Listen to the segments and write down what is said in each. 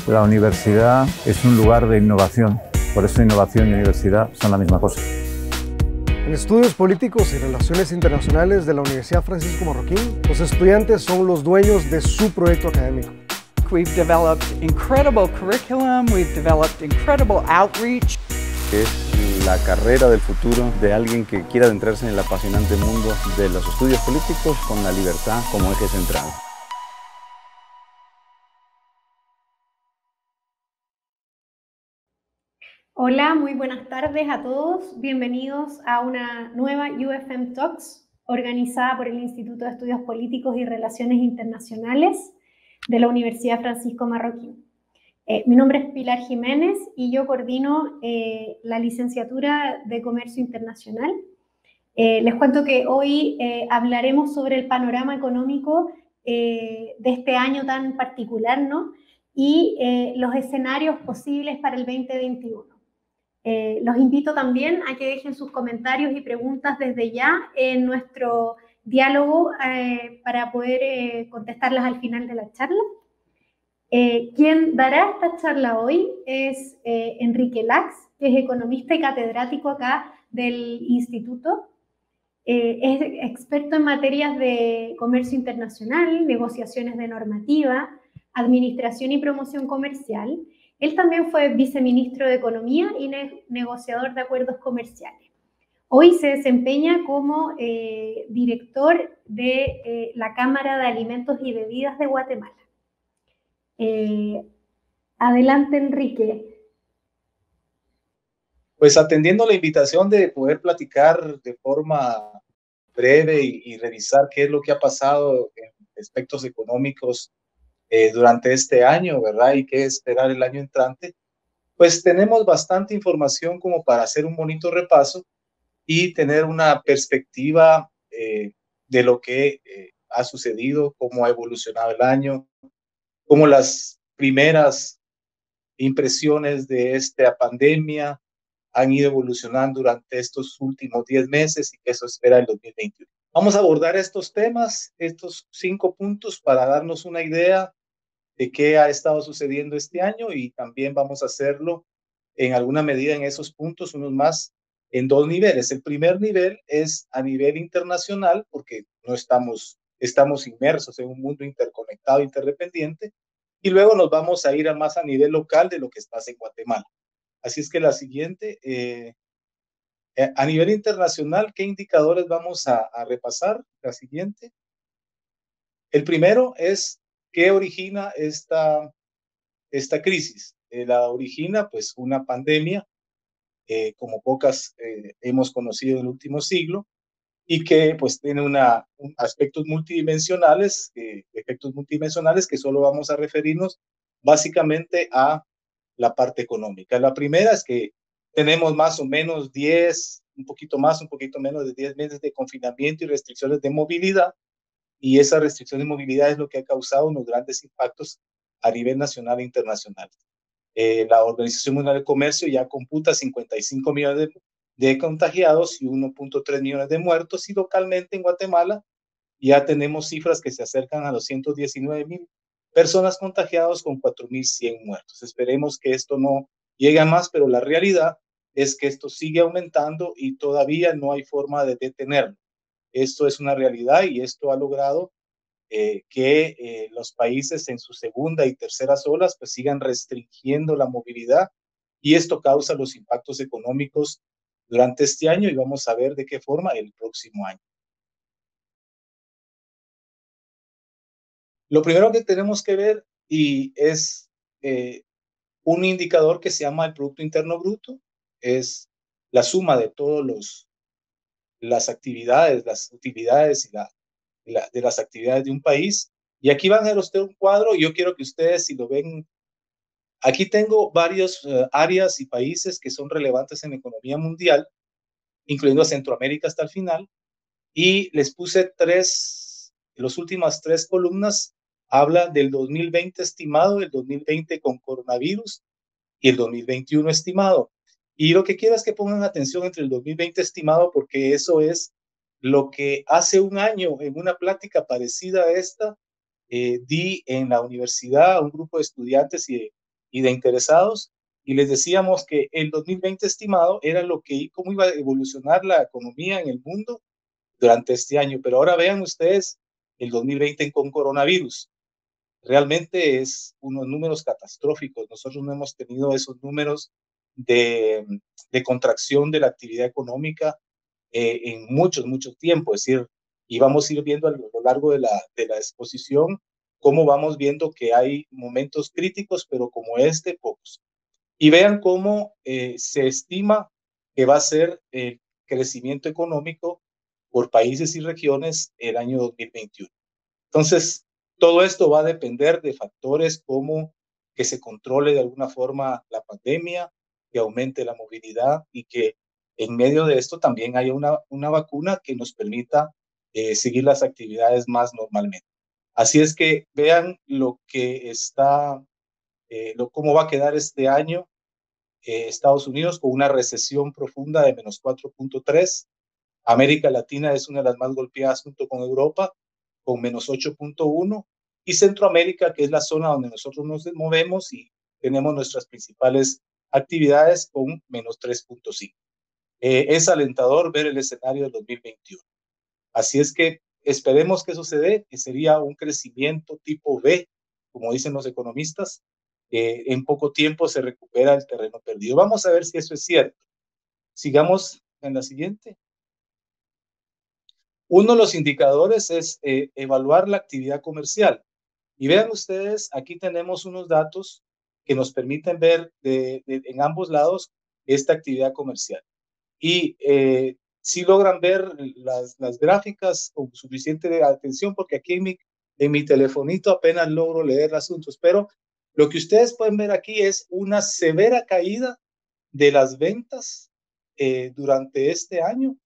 La universidad es un lugar de innovación, por eso innovación y universidad son la misma cosa. En Estudios Políticos y Relaciones Internacionales de la Universidad Francisco Marroquín, los estudiantes son los dueños de su proyecto académico. We've developed incredible curriculum, we've developed incredible outreach. Es la carrera del futuro de alguien que quiera adentrarse en el apasionante mundo de los estudios políticos con la libertad como eje central. Hola, muy buenas tardes a todos. Bienvenidos a una nueva UFM Talks organizada por el Instituto de Estudios Políticos y Relaciones Internacionales de la Universidad Francisco Marroquín. Mi nombre es Pilar Jiménez y yo coordino la licenciatura de Comercio Internacional. Les cuento que hoy hablaremos sobre el panorama económico de este año tan particular, ¿no? Y los escenarios posibles para el 2021. Los invito también a que dejen sus comentarios y preguntas desde ya en nuestro diálogo para poder contestarlas al final de la charla. Quien dará esta charla hoy es Enrique Lax, que es economista y catedrático acá del instituto. Es experto en materias de comercio internacional, negociaciones de normativa, administración y promoción comercial. Él también fue viceministro de Economía y negociador de acuerdos comerciales. Hoy se desempeña como director de la Cámara de Alimentos y Bebidas de Guatemala. Adelante, Enrique. Pues atendiendo la invitación de poder platicar de forma breve y revisar qué es lo que ha pasado en aspectos económicos durante este año, ¿verdad? Y qué esperar el año entrante, pues tenemos bastante información como para hacer un bonito repaso y tener una perspectiva de lo que ha sucedido, cómo ha evolucionado el año, cómo las primeras impresiones de esta pandemia han ido evolucionando durante estos últimos 10 meses y que eso espera el 2021. Vamos a abordar estos temas, estos 5 puntos para darnos una idea de qué ha estado sucediendo este año y también vamos a hacerlo en alguna medida en esos puntos, unos más en 2 niveles. El primer nivel es a nivel internacional porque no estamos inmersos en un mundo interconectado, interdependiente, y luego nos vamos a ir a más a nivel local de lo que pasa en Guatemala. Así es que la siguiente, a nivel internacional, ¿qué indicadores vamos a repasar? La siguiente. El primero es qué origina esta crisis. La origina pues una pandemia como pocas hemos conocido en el último siglo y que pues tiene aspectos multidimensionales, efectos multidimensionales que solo vamos a referirnos básicamente a la parte económica. La primera es que tenemos más o menos 10, un poquito más, un poquito menos de 10 meses de confinamiento y restricciones de movilidad, y esa restricción de movilidad es lo que ha causado unos grandes impactos a nivel nacional e internacional. La Organización Mundial del Comercio ya computa 55 millones de contagiados y 1.3 millones de muertos, y localmente en Guatemala ya tenemos cifras que se acercan a los 119,000 personas contagiadas con 4,100 muertos. Esperemos que esto no llegue a más, pero la realidad es que esto sigue aumentando y todavía no hay forma de detenerlo. Esto es una realidad y esto ha logrado que los países en sus segunda y terceras olas pues sigan restringiendo la movilidad, y esto causa los impactos económicos durante este año y vamos a ver de qué forma el próximo año. Lo primero que tenemos que ver y es un indicador que se llama el Producto Interno Bruto, es la suma de todas las actividades, las utilidades y de las actividades de un país. Y aquí van a ver usted un cuadro, y yo quiero que ustedes, si lo ven, aquí tengo varios áreas y países que son relevantes en la economía mundial, incluyendo a Centroamérica hasta el final, y les puse las últimas 3 columnas habla del 2020 estimado, el 2020 con coronavirus y el 2021 estimado. Y lo que quiero es que pongan atención entre el 2020 estimado, porque eso es lo que hace un año en una plática parecida a esta di en la universidad a un grupo de estudiantes y y de interesados, y les decíamos que el 2020 estimado era cómo iba a evolucionar la economía en el mundo durante este año. Pero ahora vean ustedes el 2020 con coronavirus. Realmente es unos números catastróficos. Nosotros no hemos tenido esos números de contracción de la actividad económica en mucho tiempo. Es decir, y vamos a ir viendo a lo largo de la exposición cómo vamos viendo que hay momentos críticos, pero como este, pocos. Y vean cómo se estima que va a ser el crecimiento económico por países y regiones el año 2021. Entonces, todo esto va a depender de factores como que se controle de alguna forma la pandemia, que aumente la movilidad y que en medio de esto también haya una vacuna que nos permita seguir las actividades más normalmente. Así es que vean lo que está, cómo va a quedar este año Estados Unidos con una recesión profunda de menos 4.3. América Latina es una de las más golpeadas junto con Europa, con menos 8.1, y Centroamérica, que es la zona donde nosotros nos movemos y tenemos nuestras principales actividades, con menos 3.5. Es alentador ver el escenario del 2021. Así es que esperemos que eso se dé, que sería un crecimiento tipo V, como dicen los economistas. En poco tiempo se recupera el terreno perdido. Vamos a ver si eso es cierto. Sigamos en la siguiente. Uno de los indicadores es evaluar la actividad comercial. Y vean ustedes, aquí tenemos unos datos que nos permiten ver en ambos lados esta actividad comercial. Y si logran ver las gráficas con suficiente atención, porque aquí en mi telefonito apenas logro leer asuntos, pero lo que ustedes pueden ver aquí es una severa caída de las ventas durante este año.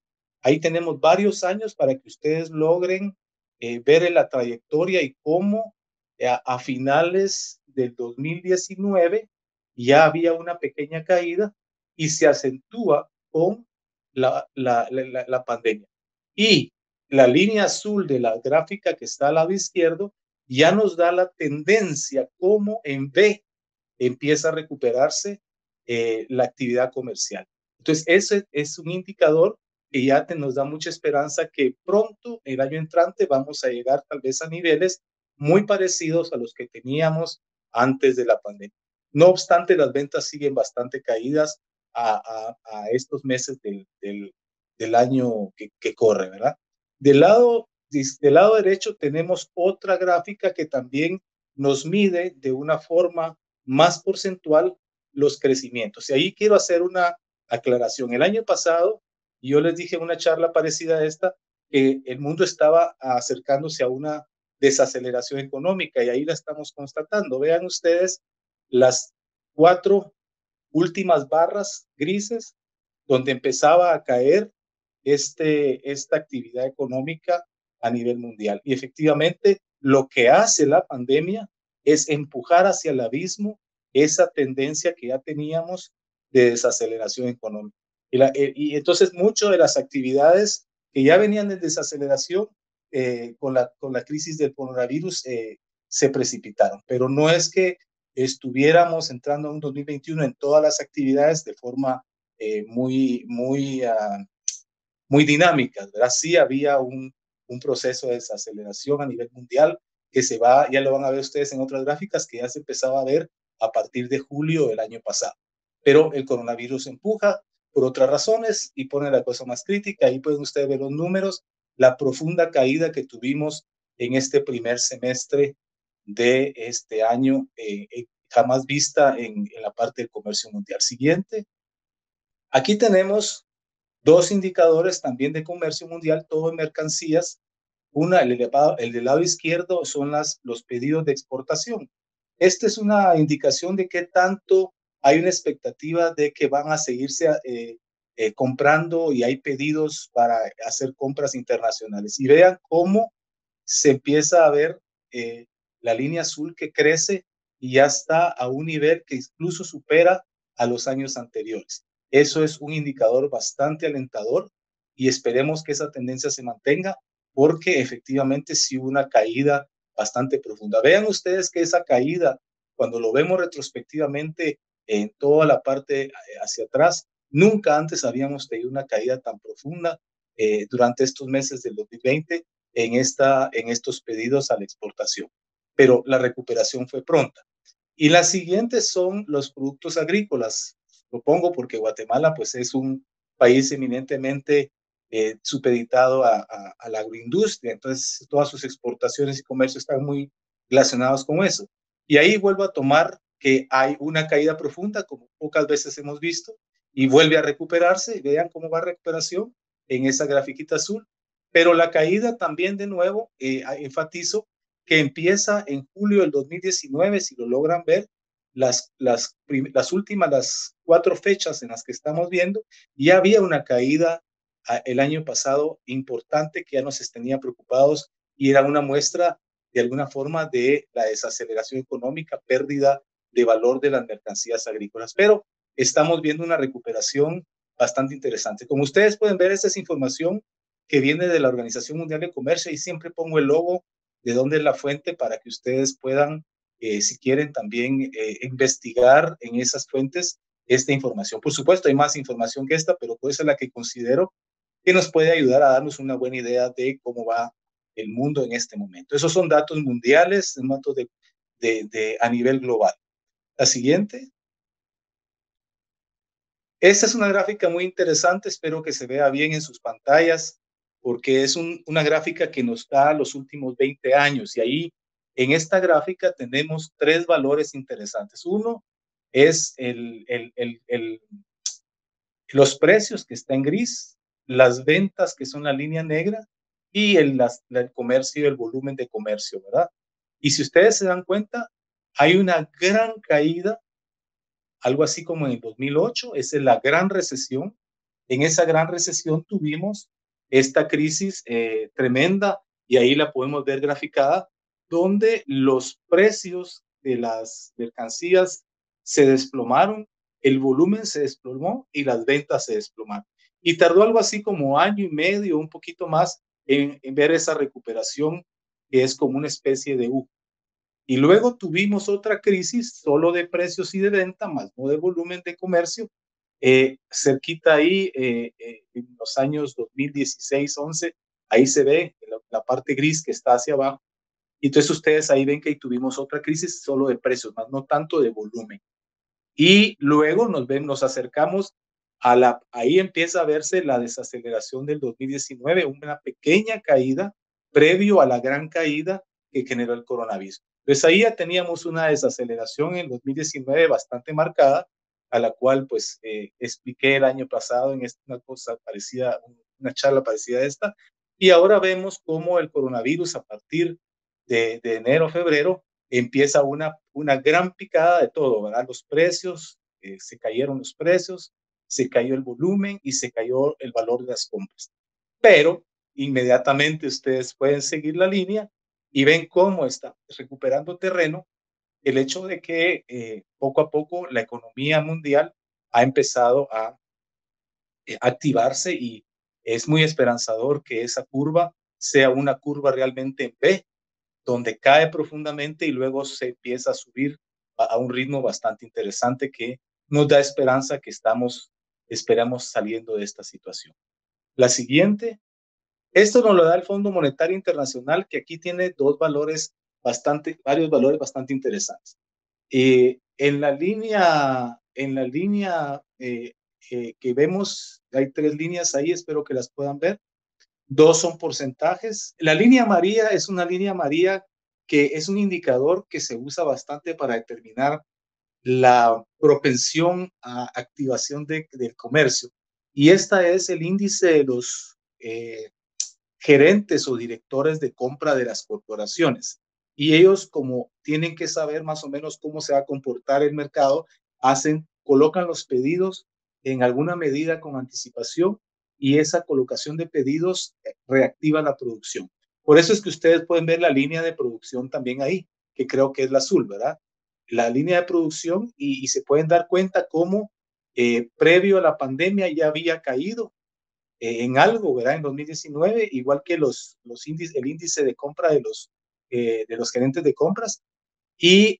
Ahí tenemos varios años para que ustedes logren ver la trayectoria y cómo a finales del 2019 ya había una pequeña caída y se acentúa con la pandemia. Y la línea azul de la gráfica que está al lado izquierdo ya nos da la tendencia cómo en V empieza a recuperarse la actividad comercial. Entonces, ese es un indicador que ya nos da mucha esperanza que pronto, el año entrante, vamos a llegar tal vez a niveles muy parecidos a los que teníamos antes de la pandemia. No obstante, las ventas siguen bastante caídas a estos meses del año que corre, ¿verdad? Del lado derecho tenemos otra gráfica que también nos mide de una forma más porcentual los crecimientos. Y ahí quiero hacer una aclaración. El año pasado, yo les dije en una charla parecida a esta, que el mundo estaba acercándose a una desaceleración económica y ahí la estamos constatando. Vean ustedes las 4 últimas barras grises donde empezaba a caer esta actividad económica a nivel mundial. Y efectivamente, lo que hace la pandemia es empujar hacia el abismo esa tendencia que ya teníamos de desaceleración económica. Y entonces, muchas de las actividades que ya venían de desaceleración con la crisis del coronavirus se precipitaron. Pero no es que estuviéramos entrando a un 2021 en todas las actividades de forma muy dinámica, ¿verdad? Sí había un proceso de desaceleración a nivel mundial que ya lo van a ver ustedes en otras gráficas, que ya se empezaba a ver a partir de julio del año pasado. Pero el coronavirus empuja por otras razones y pone la cosa más crítica. Ahí pueden ustedes ver los números, la profunda caída que tuvimos en este primer semestre de este año, jamás vista en la parte del comercio mundial. Siguiente. Aquí tenemos 2 indicadores también de comercio mundial, todo en mercancías. El del lado izquierdo son los pedidos de exportación. Esta es una indicación de qué tanto hay una expectativa de que van a seguirse comprando y hay pedidos para hacer compras internacionales. Y vean cómo se empieza a ver la línea azul que crece y ya está a un nivel que incluso supera a los años anteriores. Eso es un indicador bastante alentador y esperemos que esa tendencia se mantenga porque efectivamente sí hubo una caída bastante profunda. Vean ustedes que esa caída cuando lo vemos retrospectivamente en toda la parte hacia atrás, nunca antes habíamos tenido una caída tan profunda durante estos meses del 2020 en estos pedidos a la exportación. Pero la recuperación fue pronta. Y las siguientes son los productos agrícolas. Lo pongo porque Guatemala pues, es un país eminentemente supeditado a la agroindustria, entonces todas sus exportaciones y comercio están muy relacionados con eso. Y ahí vuelvo a tomar que hay una caída profunda, como pocas veces hemos visto, y vuelve a recuperarse. Vean cómo va recuperación en esa grafiquita azul. Pero la caída también, de nuevo, enfatizo que empieza en julio del 2019, si lo logran ver, las últimas, las 4 fechas en las que estamos viendo, ya había una caída el año pasado importante que ya nos tenía preocupados y era una muestra de alguna forma de la desaceleración económica, pérdida de valor de las mercancías agrícolas. Pero estamos viendo una recuperación bastante interesante. Como ustedes pueden ver, esta es información que viene de la Organización Mundial de Comercio y siempre pongo el logo de dónde es la fuente para que ustedes puedan, si quieren, también investigar en esas fuentes esta información. Por supuesto, hay más información que esta, pero esa es la que considero que nos puede ayudar a darnos una buena idea de cómo va el mundo en este momento. Esos son datos mundiales, datos a nivel global. La siguiente. Esta es una gráfica muy interesante, espero que se vea bien en sus pantallas, porque es una gráfica que nos da los últimos 20 años. Y ahí, en esta gráfica, tenemos 3 valores interesantes. Uno es los precios, que está en gris, las ventas, que son la línea negra, y el comercio, el volumen de comercio, ¿verdad? Y si ustedes se dan cuenta, hay una gran caída, algo así como en el 2008, esa es la gran recesión. En esa gran recesión tuvimos esta crisis tremenda, y ahí la podemos ver graficada, donde los precios de las mercancías se desplomaron, el volumen se desplomó y las ventas se desplomaron. Y tardó algo así como año y medio, un poquito más, en ver esa recuperación, que es como una especie de U. Y luego tuvimos otra crisis solo de precios y de venta, más no de volumen de comercio, cerquita ahí, en los años 2016-11, ahí se ve la parte gris que está hacia abajo. Y entonces ustedes ahí ven que ahí tuvimos otra crisis solo de precios, más no tanto de volumen. Y luego nos acercamos ahí empieza a verse la desaceleración del 2019, una pequeña caída previo a la gran caída que generó el coronavirus. Entonces ahí ya teníamos una desaceleración en el 2019 bastante marcada, a la cual pues expliqué el año pasado en una cosa parecida, una charla parecida a esta, y ahora vemos cómo el coronavirus a partir de enero, febrero, empieza una gran picada de todo, ¿verdad? Los precios, se cayeron los precios, se cayó el volumen y se cayó el valor de las compras. Pero inmediatamente ustedes pueden seguir la línea y ven cómo está recuperando terreno el hecho de que poco a poco la economía mundial ha empezado a activarse, y es muy esperanzador que esa curva sea una curva realmente en V, donde cae profundamente y luego se empieza a subir a un ritmo bastante interesante que nos da esperanza que esperamos saliendo de esta situación. La siguiente. Esto nos lo da el Fondo Monetario Internacional, que aquí tiene varios valores bastante interesantes. En la línea que vemos, hay 3 líneas ahí, espero que las puedan ver. 2 son porcentajes. La línea amarilla es una línea amarilla que es un indicador que se usa bastante para determinar la propensión a activación del comercio. Y esta es el índice de los gerentes o directores de compra de las corporaciones. Y ellos, como tienen que saber más o menos cómo se va a comportar el mercado, colocan los pedidos en alguna medida con anticipación, y esa colocación de pedidos reactiva la producción. Por eso es que ustedes pueden ver la línea de producción también ahí, que creo que es la azul, ¿verdad? La línea de producción, y se pueden dar cuenta cómo previo a la pandemia ya había caído en algo, ¿verdad? En 2019, igual que el índice de compra de los gerentes de compras, y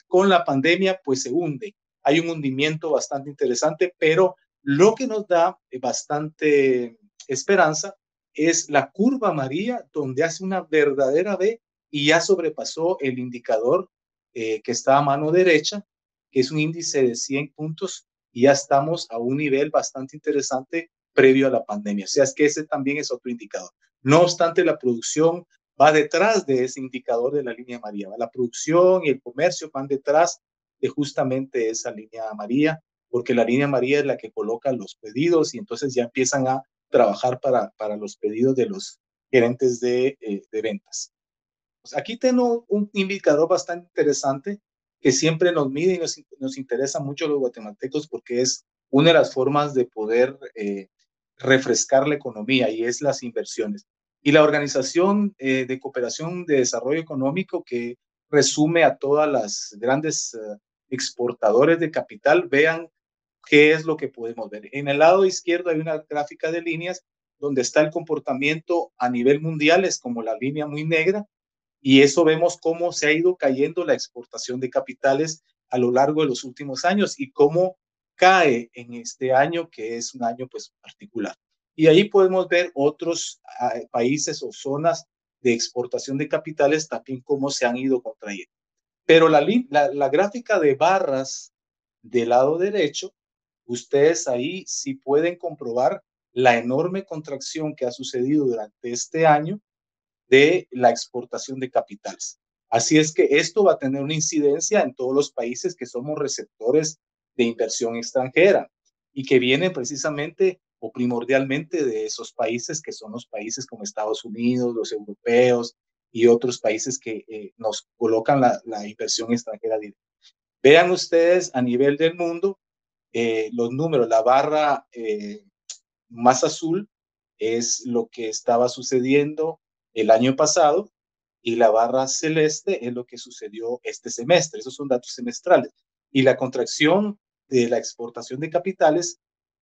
con la pandemia pues se hunde. Hay un hundimiento bastante interesante, pero lo que nos da bastante esperanza es la curva María, donde hace una verdadera V y ya sobrepasó el indicador que está a mano derecha, que es un índice de 100 puntos, y ya estamos a un nivel bastante interesante previo a la pandemia. O sea, es que ese también es otro indicador. No obstante, la producción va detrás de ese indicador de la línea amarilla. La producción y el comercio van detrás de justamente esa línea amarilla, porque la línea amarilla es la que coloca los pedidos y entonces ya empiezan a trabajar para los pedidos de los gerentes de ventas. Pues aquí tengo un indicador bastante interesante que siempre nos mide y nos interesa mucho a los guatemaltecos porque es una de las formas de poder refrescar la economía y es las inversiones. Y la Organización de Cooperación de Desarrollo Económico, que resume a todas las grandes exportadores de capital, vean qué es lo que podemos ver. En el lado izquierdo hay una gráfica de líneas donde está el comportamiento a nivel mundial, es como la línea muy negra, y eso vemos cómo se ha ido cayendo la exportación de capitales a lo largo de los últimos años y cómo cae en este año, que es un año pues particular. Y ahí podemos ver otros países o zonas de exportación de capitales también cómo se han ido contrayendo. Pero la gráfica de barras del lado derecho, ustedes ahí sí pueden comprobar la enorme contracción que ha sucedido durante este año de la exportación de capitales. Así es que esto va a tener una incidencia en todos los países que somos receptores de inversión extranjera y que vienen precisamente o primordialmente de esos países que son los países como Estados Unidos, los europeos y otros países que nos colocan la inversión extranjera directa. Vean ustedes a nivel del mundo los números, la barra más azul es lo que estaba sucediendo el año pasado y la barra celeste es lo que sucedió este semestre. Esos son datos semestrales. Y la contracción de la exportación de capitales,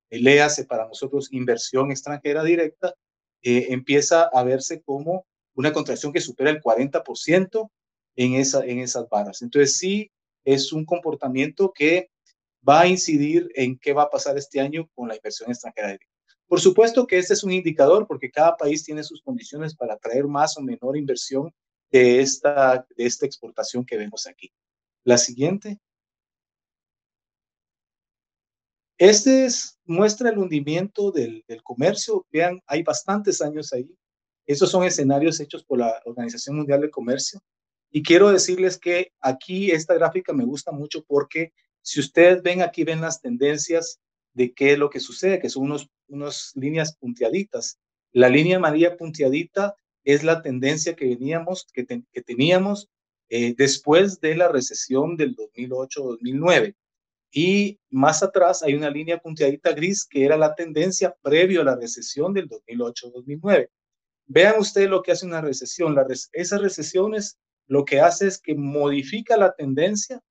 léase para nosotros inversión extranjera directa, empieza a verse como una contracción que supera el 40% en esas barras. Entonces sí es un comportamiento que va a incidir en qué va a pasar este año con la inversión extranjera directa. Por supuesto que este es un indicador porque cada país tiene sus condiciones para atraer más o menor inversión de esta exportación que vemos aquí. La siguiente. Muestra el hundimiento del comercio. Vean, hay bastantes años ahí. Estos son escenarios hechos por la Organización Mundial del Comercio. Y quiero decirles que aquí esta gráfica me gusta mucho porque si ustedes ven aquí, ven las tendencias de qué es lo que sucede, que son unas líneas punteaditas. La línea amarilla punteadita es la tendencia que teníamos después de la recesión del 2008-2009. Y más atrás hay una línea punteadita gris que era la tendencia previo a la recesión del 2008-2009. Vean ustedes lo que hace una recesión. Esas recesiones lo que hace es que modifica la tendencia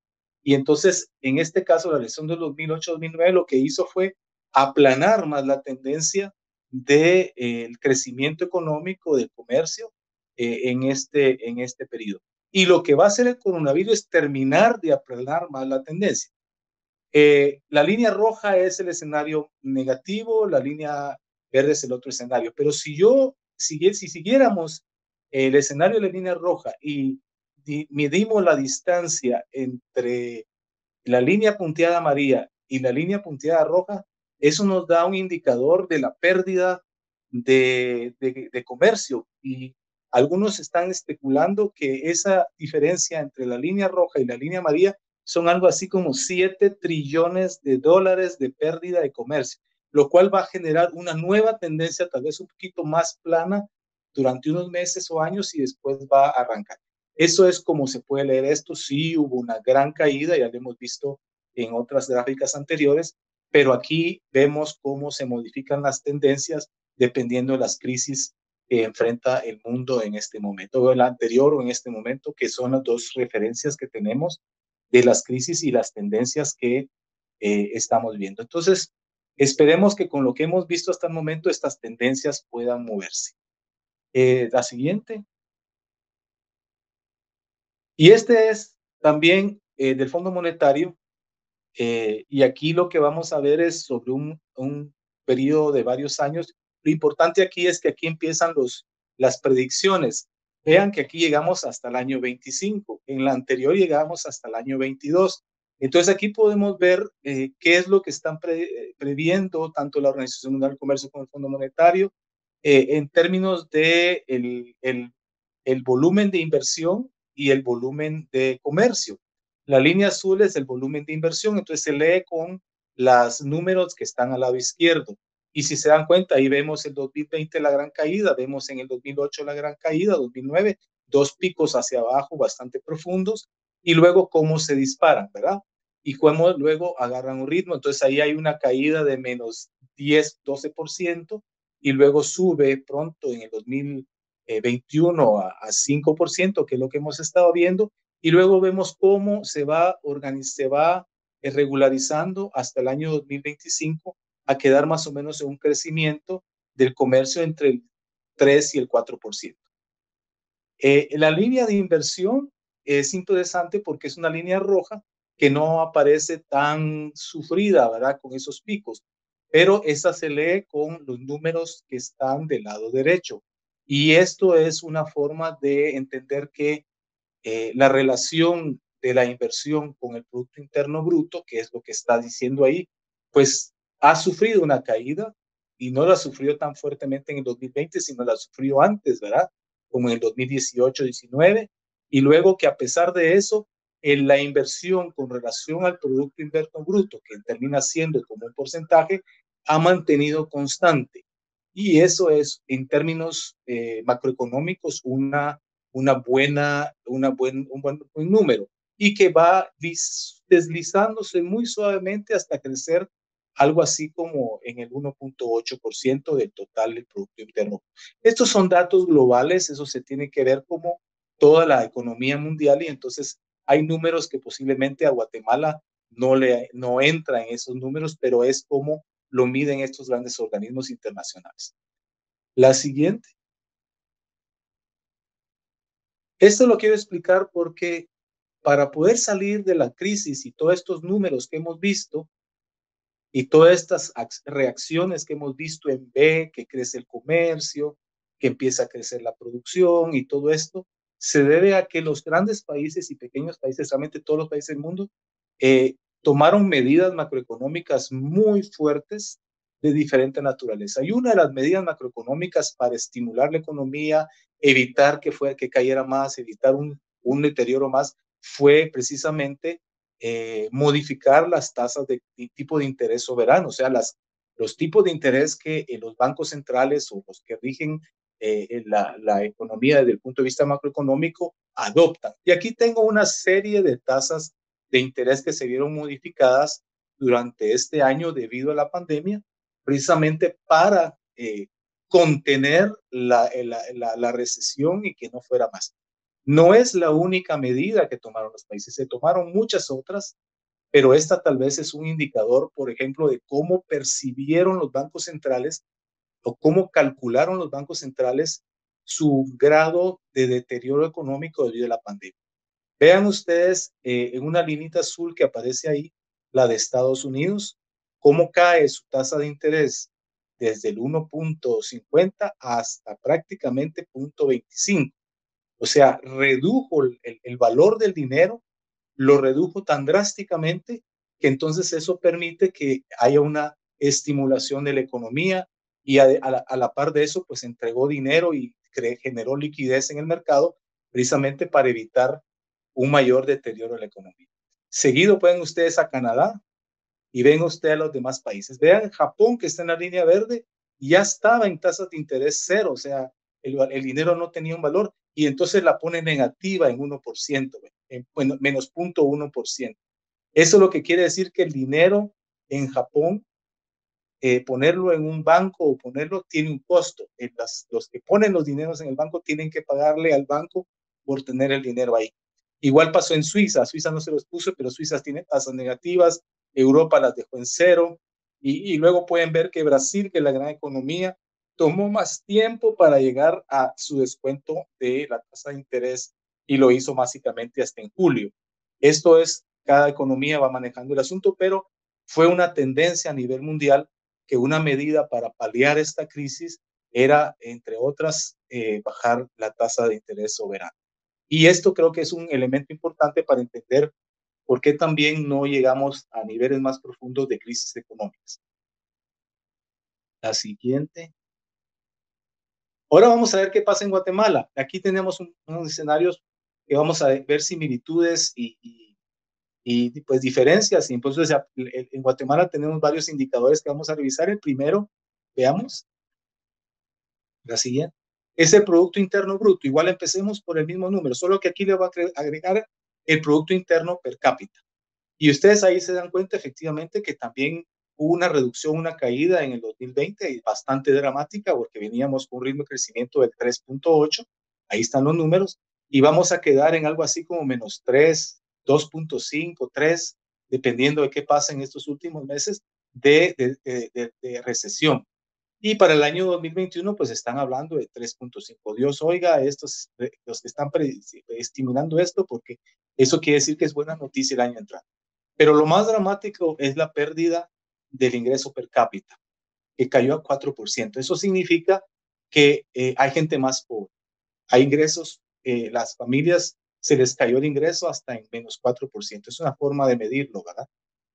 y entonces en este caso la recesión del 2008-2009 lo que hizo fue aplanar más la tendencia del crecimiento económico del comercio en este periodo. Y lo que va a hacer el coronavirus es terminar de aplanar más la tendencia. La línea roja es el escenario negativo, la línea verde es el otro escenario. Pero si siguiéramos el escenario de la línea roja y medimos la distancia entre la línea punteada amarilla y la línea punteada roja, eso nos da un indicador de la pérdida de comercio. Y algunos están especulando que esa diferencia entre la línea roja y la línea amarilla son algo así como 7 trillones de dólares de pérdida de comercio, lo cual va a generar una nueva tendencia, tal vez un poquito más plana, durante unos meses o años y después va a arrancar. Eso es como se puede leer esto. Sí hubo una gran caída, ya lo hemos visto en otras gráficas anteriores, pero aquí vemos cómo se modifican las tendencias dependiendo de las crisis que enfrenta el mundo en este momento, o el anterior o en este momento, que son las dos referencias que tenemos de las crisis y las tendencias que estamos viendo. Entonces, esperemos que con lo que hemos visto hasta el momento, estas tendencias puedan moverse. La siguiente. Y este es también del Fondo Monetario. Y aquí lo que vamos a ver es sobre un periodo de varios años. Lo importante aquí es que aquí empiezan las predicciones. Vean que aquí llegamos hasta el año 25, en la anterior llegamos hasta el año 22. Entonces aquí podemos ver qué es lo que están previendo tanto la Organización Mundial del Comercio como el Fondo Monetario en términos de el volumen de inversión y el volumen de comercio. La línea azul es el volumen de inversión, entonces se lee con los números que están al lado izquierdo. Y si se dan cuenta, ahí vemos el 2020 la gran caída, vemos en el 2008 la gran caída, 2009, dos picos hacia abajo bastante profundos, y luego cómo se disparan, ¿verdad? Y cómo luego agarran un ritmo. Entonces ahí hay una caída de menos 10, 12%, y luego sube pronto en el 2021 a 5%, que es lo que hemos estado viendo, y luego vemos cómo se va regularizando hasta el año 2025 a quedar más o menos en un crecimiento del comercio entre el 3 y el 4%. La línea de inversión es interesante porque es una línea roja que no aparece tan sufrida, ¿verdad? Con esos picos, pero esa se lee con los números que están del lado derecho. Y esto es una forma de entender que la relación de la inversión con el Producto Interno Bruto, que es lo que está diciendo ahí, pues ha sufrido una caída y no la sufrió tan fuertemente en el 2020, sino la sufrió antes, ¿verdad? Como en el 2018-19, y luego que a pesar de eso, en la inversión con relación al Producto Interno Bruto, que termina siendo como un porcentaje, ha mantenido constante. Y eso es, en términos macroeconómicos, un buen número, y que va deslizándose muy suavemente hasta crecer algo así como en el 1.8% del total del Producto Interno. Estos son datos globales, eso se tiene que ver como toda la economía mundial, y entonces hay números que posiblemente a Guatemala no entra en esos números, pero es como lo miden estos grandes organismos internacionales. La siguiente. Esto lo quiero explicar porque para poder salir de la crisis y todos estos números que hemos visto y todas estas reacciones que hemos visto en B, que crece el comercio, que empieza a crecer la producción y todo esto, se debe a que los grandes países y pequeños países, realmente todos los países del mundo, tomaron medidas macroeconómicas muy fuertes de diferente naturaleza. Y una de las medidas macroeconómicas para estimular la economía, evitar que cayera más, evitar un deterioro más, fue precisamente modificar las tasas de tipo de interés soberano, o sea, los tipos de interés que los bancos centrales o los que rigen la economía desde el punto de vista macroeconómico adoptan. Y aquí tengo una serie de tasas de interés que se vieron modificadas durante este año debido a la pandemia, precisamente para contener la recesión y que no fuera más. No es la única medida que tomaron los países, se tomaron muchas otras, pero esta tal vez es un indicador, por ejemplo, de cómo percibieron los bancos centrales o cómo calcularon los bancos centrales su grado de deterioro económico debido a la pandemia. Vean ustedes en una linita azul que aparece ahí, la de Estados Unidos, cómo cae su tasa de interés desde el 1.50 hasta prácticamente 0.25. O sea, redujo el valor del dinero, lo redujo tan drásticamente que entonces eso permite que haya una estimulación de la economía, y a la par de eso, pues entregó dinero y generó liquidez en el mercado precisamente para evitar un mayor deterioro de la economía. Seguido pueden ustedes a Canadá y ven ustedes a los demás países. Vean Japón, que está en la línea verde, ya estaba en tasas de interés cero, o sea, el dinero no tenía un valor, y entonces la pone negativa en 1%, bueno, menos 0.1%. Eso lo que quiere decir que el dinero en Japón, ponerlo en un banco o ponerlo, tiene un costo. Los que ponen los dineros en el banco tienen que pagarle al banco por tener el dinero ahí. Igual pasó en Suiza. Suiza no se los puso, pero Suiza tiene tasas negativas. Europa las dejó en cero. Y luego pueden ver que Brasil, que es la gran economía, tomó más tiempo para llegar a su descuento de la tasa de interés, y lo hizo básicamente hasta en julio. Esto es, cada economía va manejando el asunto, pero fue una tendencia a nivel mundial que una medida para paliar esta crisis era, entre otras, bajar la tasa de interés soberana. Y esto creo que es un elemento importante para entender por qué también no llegamos a niveles más profundos de crisis económicas. La siguiente. Ahora vamos a ver qué pasa en Guatemala. Aquí tenemos unos escenarios que vamos a ver similitudes y pues diferencias. Y entonces en Guatemala tenemos varios indicadores que vamos a revisar. El primero, veamos, la siguiente, es el Producto Interno Bruto. Igual empecemos por el mismo número, solo que aquí le voy a agregar el Producto Interno per cápita. Y ustedes ahí se dan cuenta efectivamente que también hubo una reducción, una caída en el 2020 bastante dramática porque veníamos con un ritmo de crecimiento del 3.8, ahí están los números, y vamos a quedar en algo así como menos 3, 2.5, 3, dependiendo de qué pasa en estos últimos meses de recesión. Y para el año 2021, pues están hablando de 3.5. Dios oiga, estos, los que están estimulando esto, porque eso quiere decir que es buena noticia el año entrante. Pero lo más dramático es la pérdida del ingreso per cápita, que cayó a 4%. Eso significa que hay gente más pobre. Hay ingresos, las familias se les cayó el ingreso hasta en menos 4%. Es una forma de medirlo, ¿verdad?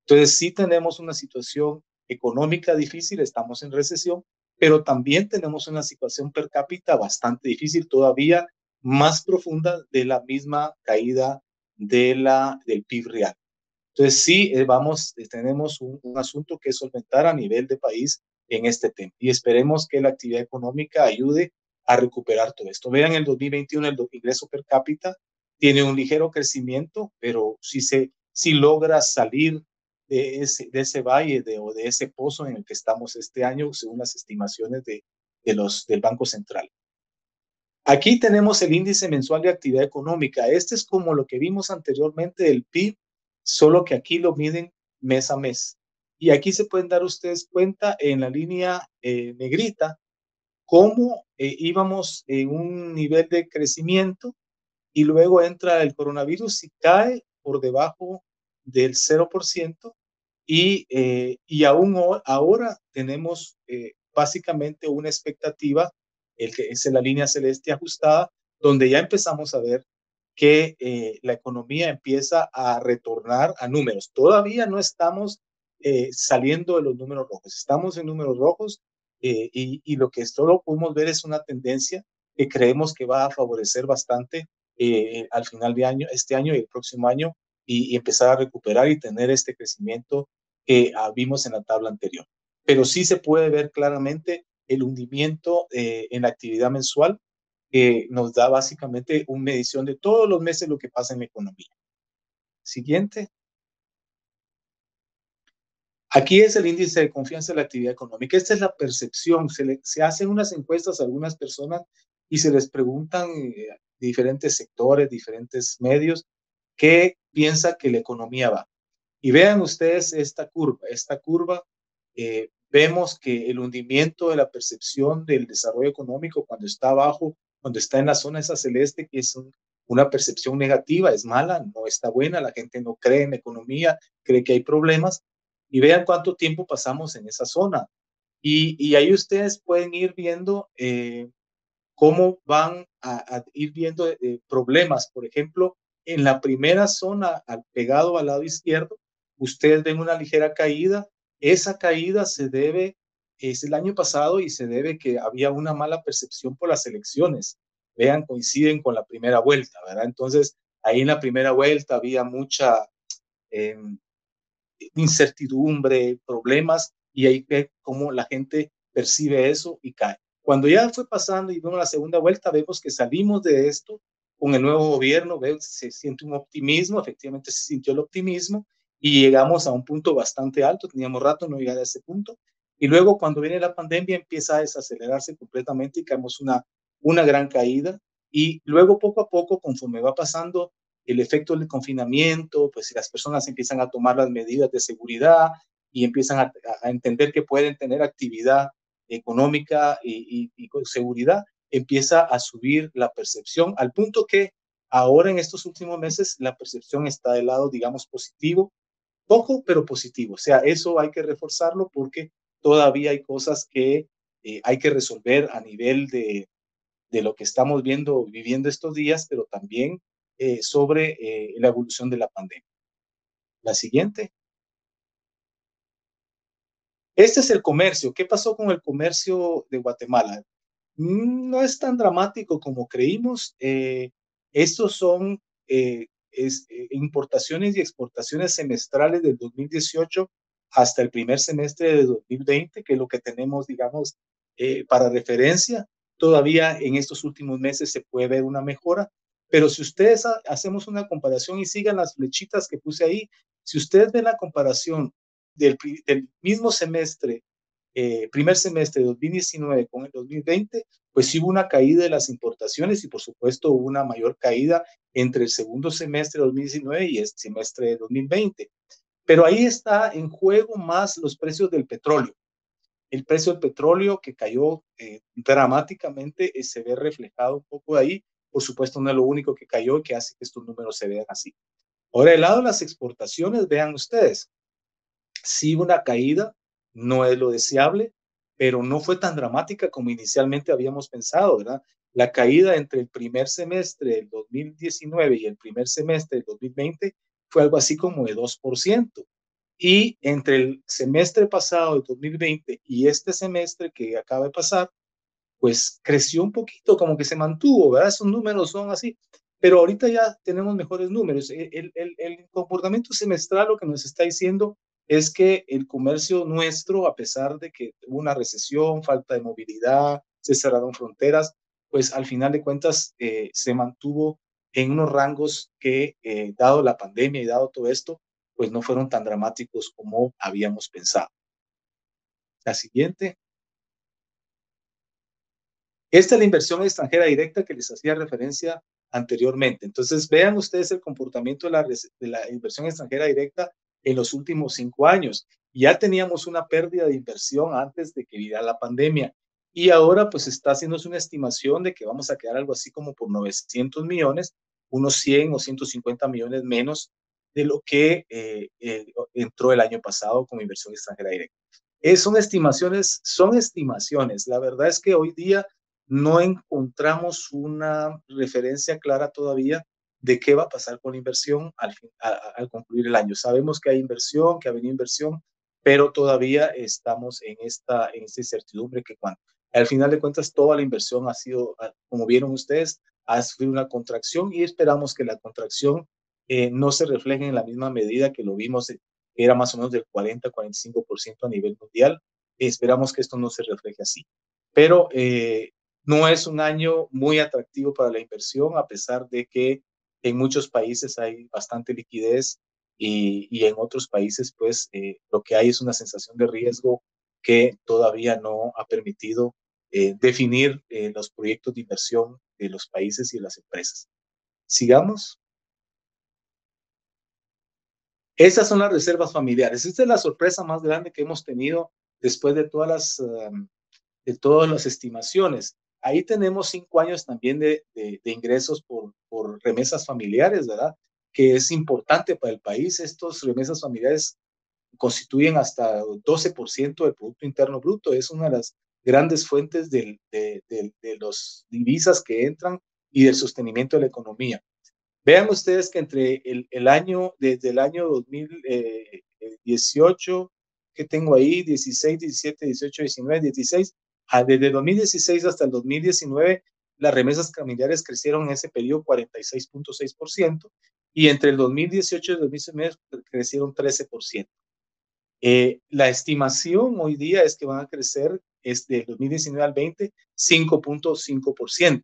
Entonces sí tenemos una situación económica difícil, estamos en recesión, pero también tenemos una situación per cápita bastante difícil, todavía más profunda de la misma caída del PIB real. Entonces sí, tenemos un asunto que solventar a nivel de país en este tema y esperemos que la actividad económica ayude a recuperar todo esto. Vean, el 2021 el ingreso per cápita tiene un ligero crecimiento, pero si logra salir de ese valle o de ese pozo en el que estamos este año, según las estimaciones del Banco Central. Aquí tenemos el índice mensual de actividad económica. Este es como lo que vimos anteriormente del PIB, solo que aquí lo miden mes a mes. Y aquí se pueden dar ustedes cuenta en la línea negrita cómo íbamos en un nivel de crecimiento y luego entra el coronavirus y cae por debajo del 0% y aún ahora tenemos básicamente una expectativa, el que es en la línea celeste ajustada, donde ya empezamos a ver que la economía empieza a retornar a números. Todavía no estamos saliendo de los números rojos, estamos en números rojos y lo que solo podemos ver es una tendencia que creemos que va a favorecer bastante al final de año, este año y el próximo año, y empezar a recuperar y tener este crecimiento que vimos en la tabla anterior. Pero sí se puede ver claramente el hundimiento en la actividad mensual que nos da básicamente una medición de todos los meses lo que pasa en la economía. Siguiente. Aquí es el índice de confianza de la actividad económica. Esta es la percepción. Se hacen unas encuestas a algunas personas y se les preguntan diferentes sectores, diferentes medios, qué piensa que la economía va. Y vean ustedes esta curva, vemos que el hundimiento de la percepción del desarrollo económico cuando está abajo, cuando está en la zona esa celeste, que es una percepción negativa, es mala, no está buena, la gente no cree en la economía, cree que hay problemas, y vean cuánto tiempo pasamos en esa zona. Y ahí ustedes pueden ir viendo cómo van a ir viendo problemas. Por ejemplo, en la primera zona, pegado al lado izquierdo, ustedes ven una ligera caída. Esa caída es el año pasado y se debe que había una mala percepción por las elecciones. Vean, coinciden con la primera vuelta, ¿verdad? Entonces, ahí en la primera vuelta había mucha incertidumbre, problemas, y ahí ve cómo la gente percibe eso y cae. Cuando ya fue pasando y vemos la segunda vuelta, vemos que salimos de esto con el nuevo gobierno, se siente un optimismo, efectivamente se sintió el optimismo y llegamos a un punto bastante alto, teníamos rato no llegar a ese punto, y luego cuando viene la pandemia empieza a desacelerarse completamente y caemos una gran caída, y luego poco a poco, conforme va pasando el efecto del confinamiento, pues las personas empiezan a tomar las medidas de seguridad y empiezan a entender que pueden tener actividad económica y con seguridad, empieza a subir la percepción al punto que Ahora en estos últimos meses la percepción está del lado, digamos, positivo, poco, pero positivo. O sea, eso hay que reforzarlo porque todavía hay cosas que hay que resolver a nivel de lo que estamos viviendo estos días, pero también sobre la evolución de la pandemia. La siguiente. Este es el comercio. ¿Qué pasó con el comercio de Guatemala? No es tan dramático como creímos. Estos son importaciones y exportaciones semestrales del 2018 hasta el primer semestre de 2020, que es lo que tenemos, digamos, para referencia. Todavía en estos últimos meses se puede ver una mejora, pero si ustedes hacemos una comparación y sigan las flechitas que puse ahí, si ustedes ven la comparación del mismo semestre, primer semestre de 2019 con el 2020, pues sí hubo una caída de las importaciones y por supuesto hubo una mayor caída entre el segundo semestre de 2019 y el semestre de 2020. Pero ahí está en juego más los precios del petróleo. El precio del petróleo que cayó dramáticamente se ve reflejado un poco ahí. Por supuesto no es lo único que cayó que hace que estos números se vean así. Ahora, del lado de las exportaciones, vean ustedes, sí una caída, no es lo deseable, pero no fue tan dramática como inicialmente habíamos pensado, ¿verdad? La caída entre el primer semestre del 2019 y el primer semestre del 2020 fue algo así como de 2%. Y entre el semestre pasado del 2020 y este semestre que acaba de pasar, pues creció un poquito, como que se mantuvo, ¿verdad? Esos números son así, pero ahorita ya tenemos mejores números. El comportamiento semestral lo que nos está diciendo es que el comercio nuestro, a pesar de que hubo una recesión, falta de movilidad, se cerraron fronteras, pues al final de cuentas se mantuvo en unos rangos que, dado la pandemia y dado todo esto, pues no fueron tan dramáticos como habíamos pensado. La siguiente. Esta es la inversión extranjera directa que les hacía referencia anteriormente. Entonces, vean ustedes el comportamiento de la inversión extranjera directa en los últimos 5 años. Ya teníamos una pérdida de inversión antes de que viniera la pandemia. Y ahora, pues, está haciéndose una estimación de que vamos a quedar algo así como por 900 millones, unos 100 o 150 millones menos de lo que entró el año pasado como inversión extranjera directa. Son estimaciones. La verdad es que hoy día no encontramos una referencia clara todavía de qué va a pasar con la inversión al concluir el año. Sabemos que hay inversión, que ha venido inversión, pero todavía estamos en esta incertidumbre que cuando al final de cuentas toda la inversión ha sido, como vieron ustedes, ha sufrido una contracción y esperamos que la contracción no se refleje en la misma medida que lo vimos, que era más o menos del 40-45% a nivel mundial. Esperamos que esto no se refleje así. Pero no es un año muy atractivo para la inversión, a pesar de que en muchos países hay bastante liquidez y en otros países, pues, lo que hay es una sensación de riesgo que todavía no ha permitido definir los proyectos de inversión de los países y de las empresas. Sigamos. Esas son las reservas familiares. Esta es la sorpresa más grande que hemos tenido después de todas las estimaciones. Ahí tenemos 5 años también de ingresos por remesas familiares, ¿verdad? Que es importante para el país. Estos remesas familiares constituyen hasta 12% del Producto Interno Bruto. Es una de las grandes fuentes de los divisas que entran y del sostenimiento de la economía. Vean ustedes que desde el año 2018, que tengo ahí, 16, 17, 18, 19, 16, desde 2016 hasta el 2019, las remesas familiares crecieron en ese periodo 46.6% y entre el 2018 y el 2019 crecieron 13%. La estimación hoy día es que van a crecer de 2019 al 20, 5.5%.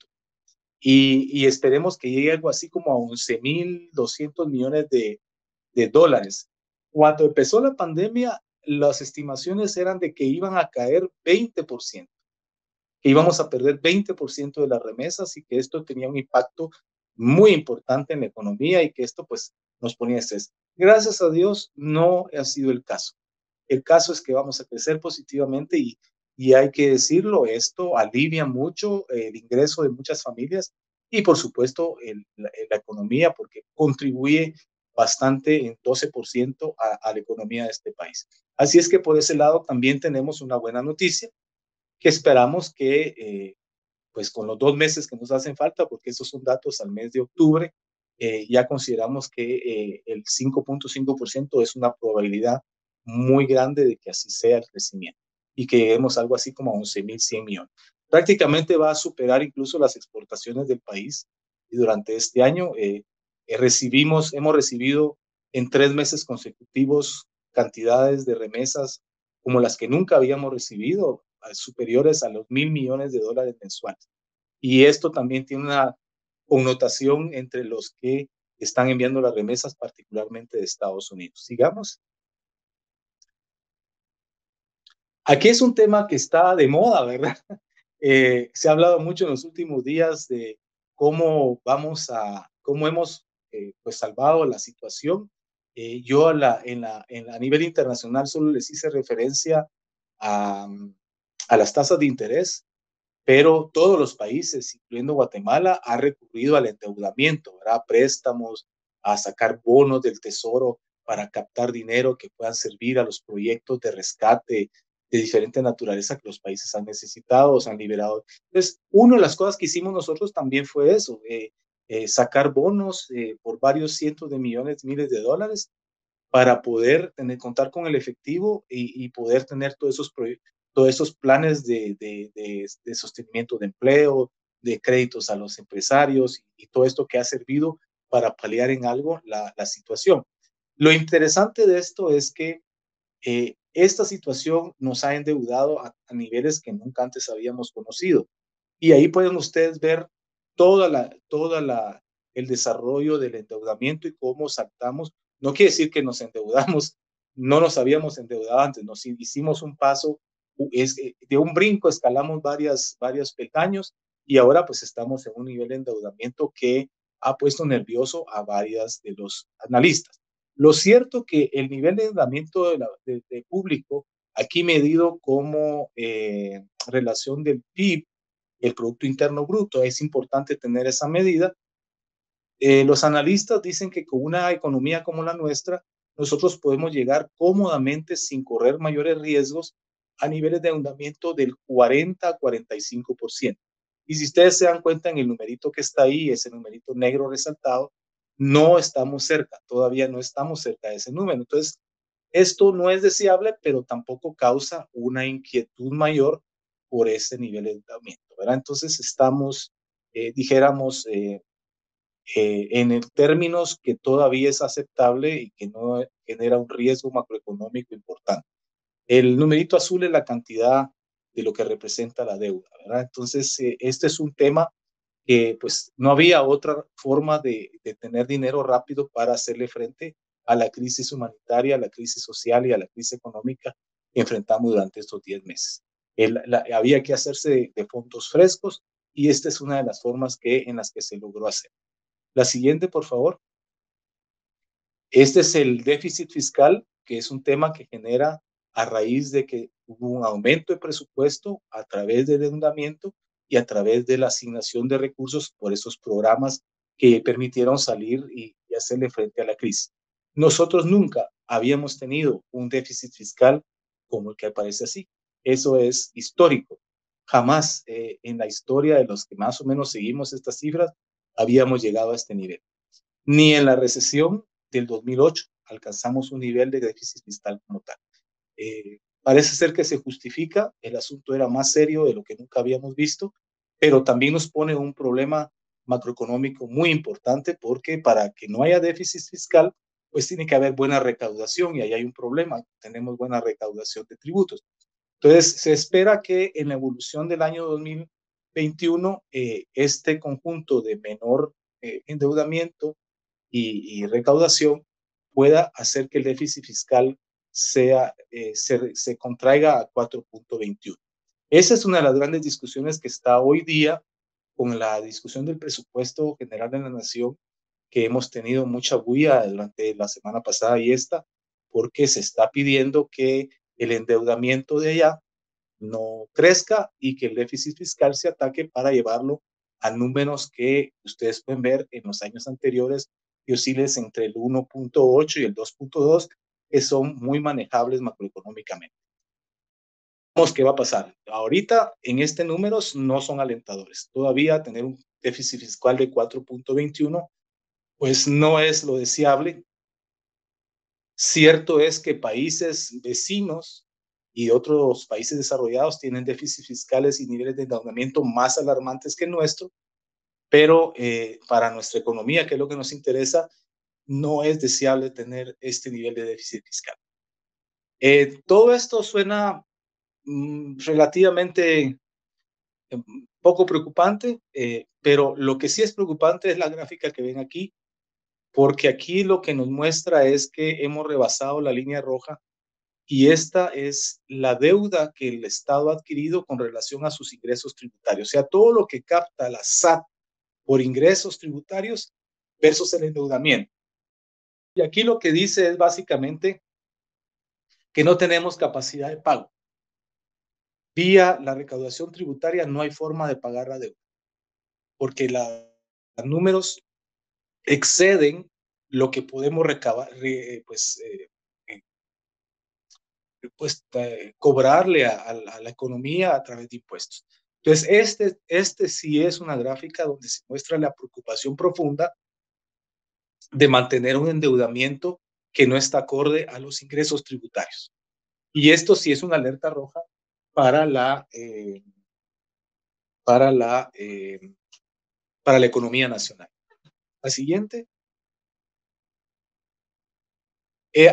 Y esperemos que llegue algo así como a 11.200 millones de dólares. Cuando empezó la pandemia, las estimaciones eran de que iban a caer 20%, que íbamos a perder 20% de las remesas y que esto tenía un impacto muy importante en la economía y que esto pues nos ponía estrés. Gracias a Dios no ha sido el caso. El caso es que vamos a crecer positivamente y hay que decirlo, esto alivia mucho el ingreso de muchas familias y por supuesto la economía, porque contribuye bastante en 12% a la economía de este país. Así es que por ese lado también tenemos una buena noticia, que esperamos que pues con los 2 meses que nos hacen falta, porque esos son datos al mes de octubre, ya consideramos que el 5.5% es una probabilidad muy grande de que así sea el crecimiento y que lleguemos algo así como a 11.100 millones. Prácticamente va a superar incluso las exportaciones del país y durante este año hemos recibido en 3 meses consecutivos cantidades de remesas como las que nunca habíamos recibido, superiores a los $1.000 millones mensuales. Y esto también tiene una connotación entre los que están enviando las remesas, particularmente de Estados Unidos. Sigamos. Aquí es un tema que está de moda, ¿verdad? Se ha hablado mucho en los últimos días de cómo hemos pues salvado la situación. Yo a nivel internacional solo les hice referencia a, a las tasas de interés, pero todos los países, incluyendo Guatemala, han recurrido al endeudamiento, ¿verdad? Préstamos, a sacar bonos del tesoro para captar dinero que puedan servir a los proyectos de rescate de diferente naturaleza que los países han necesitado o se han liberado. Entonces, una de las cosas que hicimos nosotros también fue eso, sacar bonos por varios cientos de millones, miles de dólares, para poder contar con el efectivo y poder tener todos esos planes de sostenimiento de empleo, de créditos a los empresarios y todo esto que ha servido para paliar en algo la situación. Lo interesante de esto es que esta situación nos ha endeudado a niveles que nunca antes habíamos conocido. Y ahí pueden ustedes ver el desarrollo del endeudamiento y cómo saltamos. No quiere decir que nos endeudamos, no nos habíamos endeudado antes, nos hicimos un paso, de un brinco escalamos varios peldaños y ahora pues estamos en un nivel de endeudamiento que ha puesto nervioso a varias de los analistas. Lo cierto que el nivel de endeudamiento de público, aquí medido como relación del PIB, el Producto Interno Bruto, es importante tener esa medida. Los analistas dicen que con una economía como la nuestra, nosotros podemos llegar cómodamente sin correr mayores riesgos a niveles de endeudamiento del 40 a 45%. Y si ustedes se dan cuenta en el numerito que está ahí, ese numerito negro resaltado, no estamos cerca, todavía no estamos cerca de ese número. Entonces, esto no es deseable, pero tampoco causa una inquietud mayor por ese nivel de endeudamiento, ¿verdad? Entonces, estamos, dijéramos, en términos que todavía es aceptable y que no genera un riesgo macroeconómico importante. El numerito azul es la cantidad de lo que representa la deuda, ¿verdad? Entonces, este es un tema que pues no había otra forma de tener dinero rápido para hacerle frente a la crisis humanitaria, a la crisis social y a la crisis económica que enfrentamos durante estos 10 meses. Había que hacerse de fondos frescos y esta es una de las formas en las que se logró hacer. La siguiente, por favor. Este es el déficit fiscal, que es un tema que genera a raíz de que hubo un aumento de presupuesto a través del endeudamiento y a través de la asignación de recursos por esos programas que permitieron salir y hacerle frente a la crisis. Nosotros nunca habíamos tenido un déficit fiscal como el que aparece así. Eso es histórico. Jamás en la historia de los que más o menos seguimos estas cifras habíamos llegado a este nivel. Ni en la recesión del 2008 alcanzamos un nivel de déficit fiscal como tal. Parece ser que se justifica, el asunto era más serio de lo que nunca habíamos visto, pero también nos pone un problema macroeconómico muy importante porque para que no haya déficit fiscal, pues tiene que haber buena recaudación y ahí hay un problema, tenemos buena recaudación de tributos. Entonces, se espera que en la evolución del año 2021, este conjunto de menor endeudamiento y recaudación pueda hacer que el déficit fiscal se contraiga a 4.21. Esa es una de las grandes discusiones que está hoy día con la discusión del presupuesto general de la nación, que hemos tenido mucha bulla durante la semana pasada y esta, porque se está pidiendo que el endeudamiento de allá no crezca y que el déficit fiscal se ataque para llevarlo a números que ustedes pueden ver en los años anteriores, que oscilan entre el 1.8 y el 2.2, que son muy manejables macroeconómicamente. Vamos, ¿qué va a pasar? Ahorita en este números no son alentadores. Todavía tener un déficit fiscal de 4.21, pues no es lo deseable. Cierto es que países vecinos y otros países desarrollados tienen déficits fiscales y niveles de endeudamiento más alarmantes que el nuestro, pero para nuestra economía, que es lo que nos interesa, no es deseable tener este nivel de déficit fiscal. Todo esto suena relativamente poco preocupante, pero lo que sí es preocupante es la gráfica que ven aquí, porque aquí lo que nos muestra es que hemos rebasado la línea roja y esta es la deuda que el Estado ha adquirido con relación a sus ingresos tributarios. O sea, todo lo que capta la SAT por ingresos tributarios versus el endeudamiento. Y aquí lo que dice es básicamente que no tenemos capacidad de pago. Vía la recaudación tributaria no hay forma de pagar la deuda, porque los números exceden lo que podemos recabar, cobrarle a la economía a través de impuestos. Entonces, este sí es una gráfica donde se muestra la preocupación profunda de mantener un endeudamiento que no está acorde a los ingresos tributarios. Y esto sí es una alerta roja para la economía nacional. La siguiente.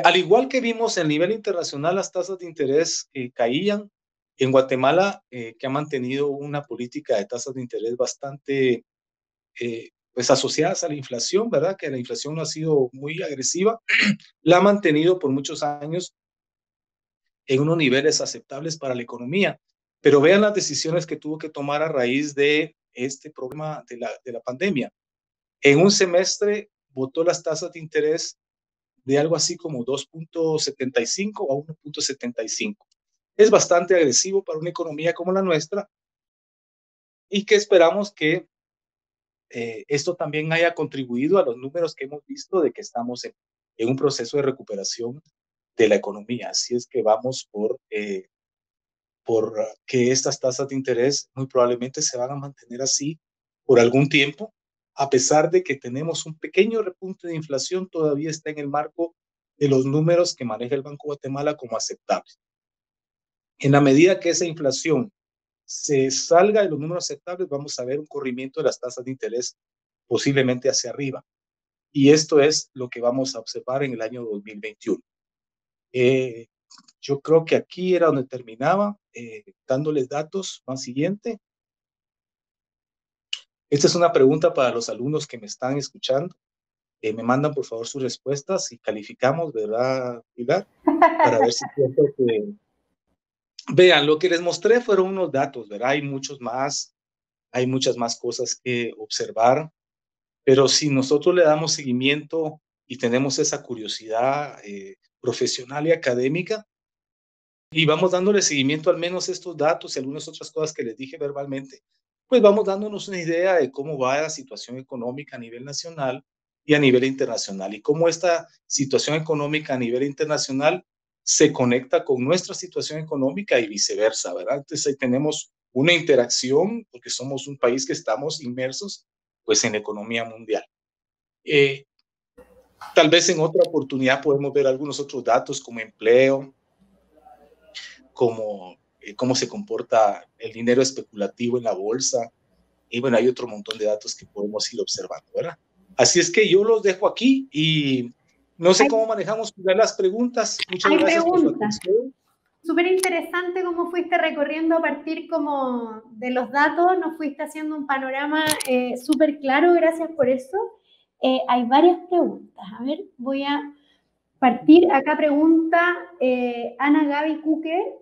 Al igual que vimos en el nivel internacional, las tasas de interés caían. En Guatemala, que ha mantenido una política de tasas de interés bastante pues asociadas a la inflación, ¿verdad? Que la inflación no ha sido muy agresiva, la ha mantenido por muchos años en unos niveles aceptables para la economía. Pero vean las decisiones que tuvo que tomar a raíz de este problema de la pandemia. En un semestre botó las tasas de interés de algo así como 2.75 a 1.75. Es bastante agresivo para una economía como la nuestra y que esperamos que esto también haya contribuido a los números que hemos visto de que estamos en un proceso de recuperación de la economía. Así es que vamos por que estas tasas de interés muy probablemente se van a mantener así por algún tiempo. A pesar de que tenemos un pequeño repunte de inflación, todavía está en el marco de los números que maneja el Banco de Guatemala como aceptables. En la medida que esa inflación se salga de los números aceptables, vamos a ver un corrimiento de las tasas de interés posiblemente hacia arriba. Y esto es lo que vamos a observar en el año 2021. Yo creo que aquí era donde terminaba, dándoles datos. Más siguiente. Esta es una pregunta para los alumnos que me están escuchando. Me mandan por favor sus respuestas y calificamos, ¿verdad, Pilar? Para ver si siento que... Vean, lo que les mostré fueron unos datos, ¿verdad? Hay muchas más cosas que observar, pero si nosotros le damos seguimiento y tenemos esa curiosidad profesional y académica, y vamos dándole seguimiento al menos a estos datos y algunas otras cosas que les dije verbalmente, pues vamos dándonos una idea de cómo va la situación económica a nivel nacional y a nivel internacional, y cómo esta situación económica a nivel internacional se conecta con nuestra situación económica y viceversa, ¿verdad? Entonces ahí tenemos una interacción, porque somos un país que estamos inmersos pues en la economía mundial. Tal vez en otra oportunidad podemos ver algunos otros datos como empleo, como cómo se comporta el dinero especulativo en la bolsa, y bueno, hay otro montón de datos que podemos ir observando, ¿verdad? Así es que yo los dejo aquí y no sé cómo manejamos las preguntas. Muchas gracias por su atención. Súper interesante cómo fuiste recorriendo a partir como de los datos, nos fuiste haciendo un panorama súper claro, gracias por eso. Hay varias preguntas, a ver, voy a partir. Acá pregunta Ana Gaby Cuque,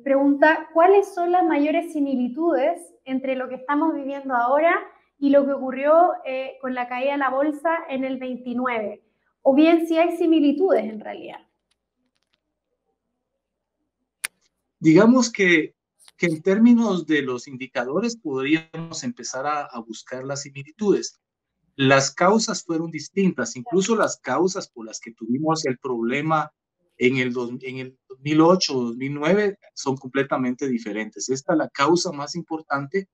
pregunta, ¿cuáles son las mayores similitudes entre lo que estamos viviendo ahora y lo que ocurrió con la caída de la bolsa en el 29? O bien si hay similitudes en realidad. Digamos que que en términos de los indicadores podríamos empezar a buscar las similitudes. Las causas fueron distintas, incluso las causas por las que tuvimos el problema en el 2008 o 2009 son completamente diferentes. La causa más importante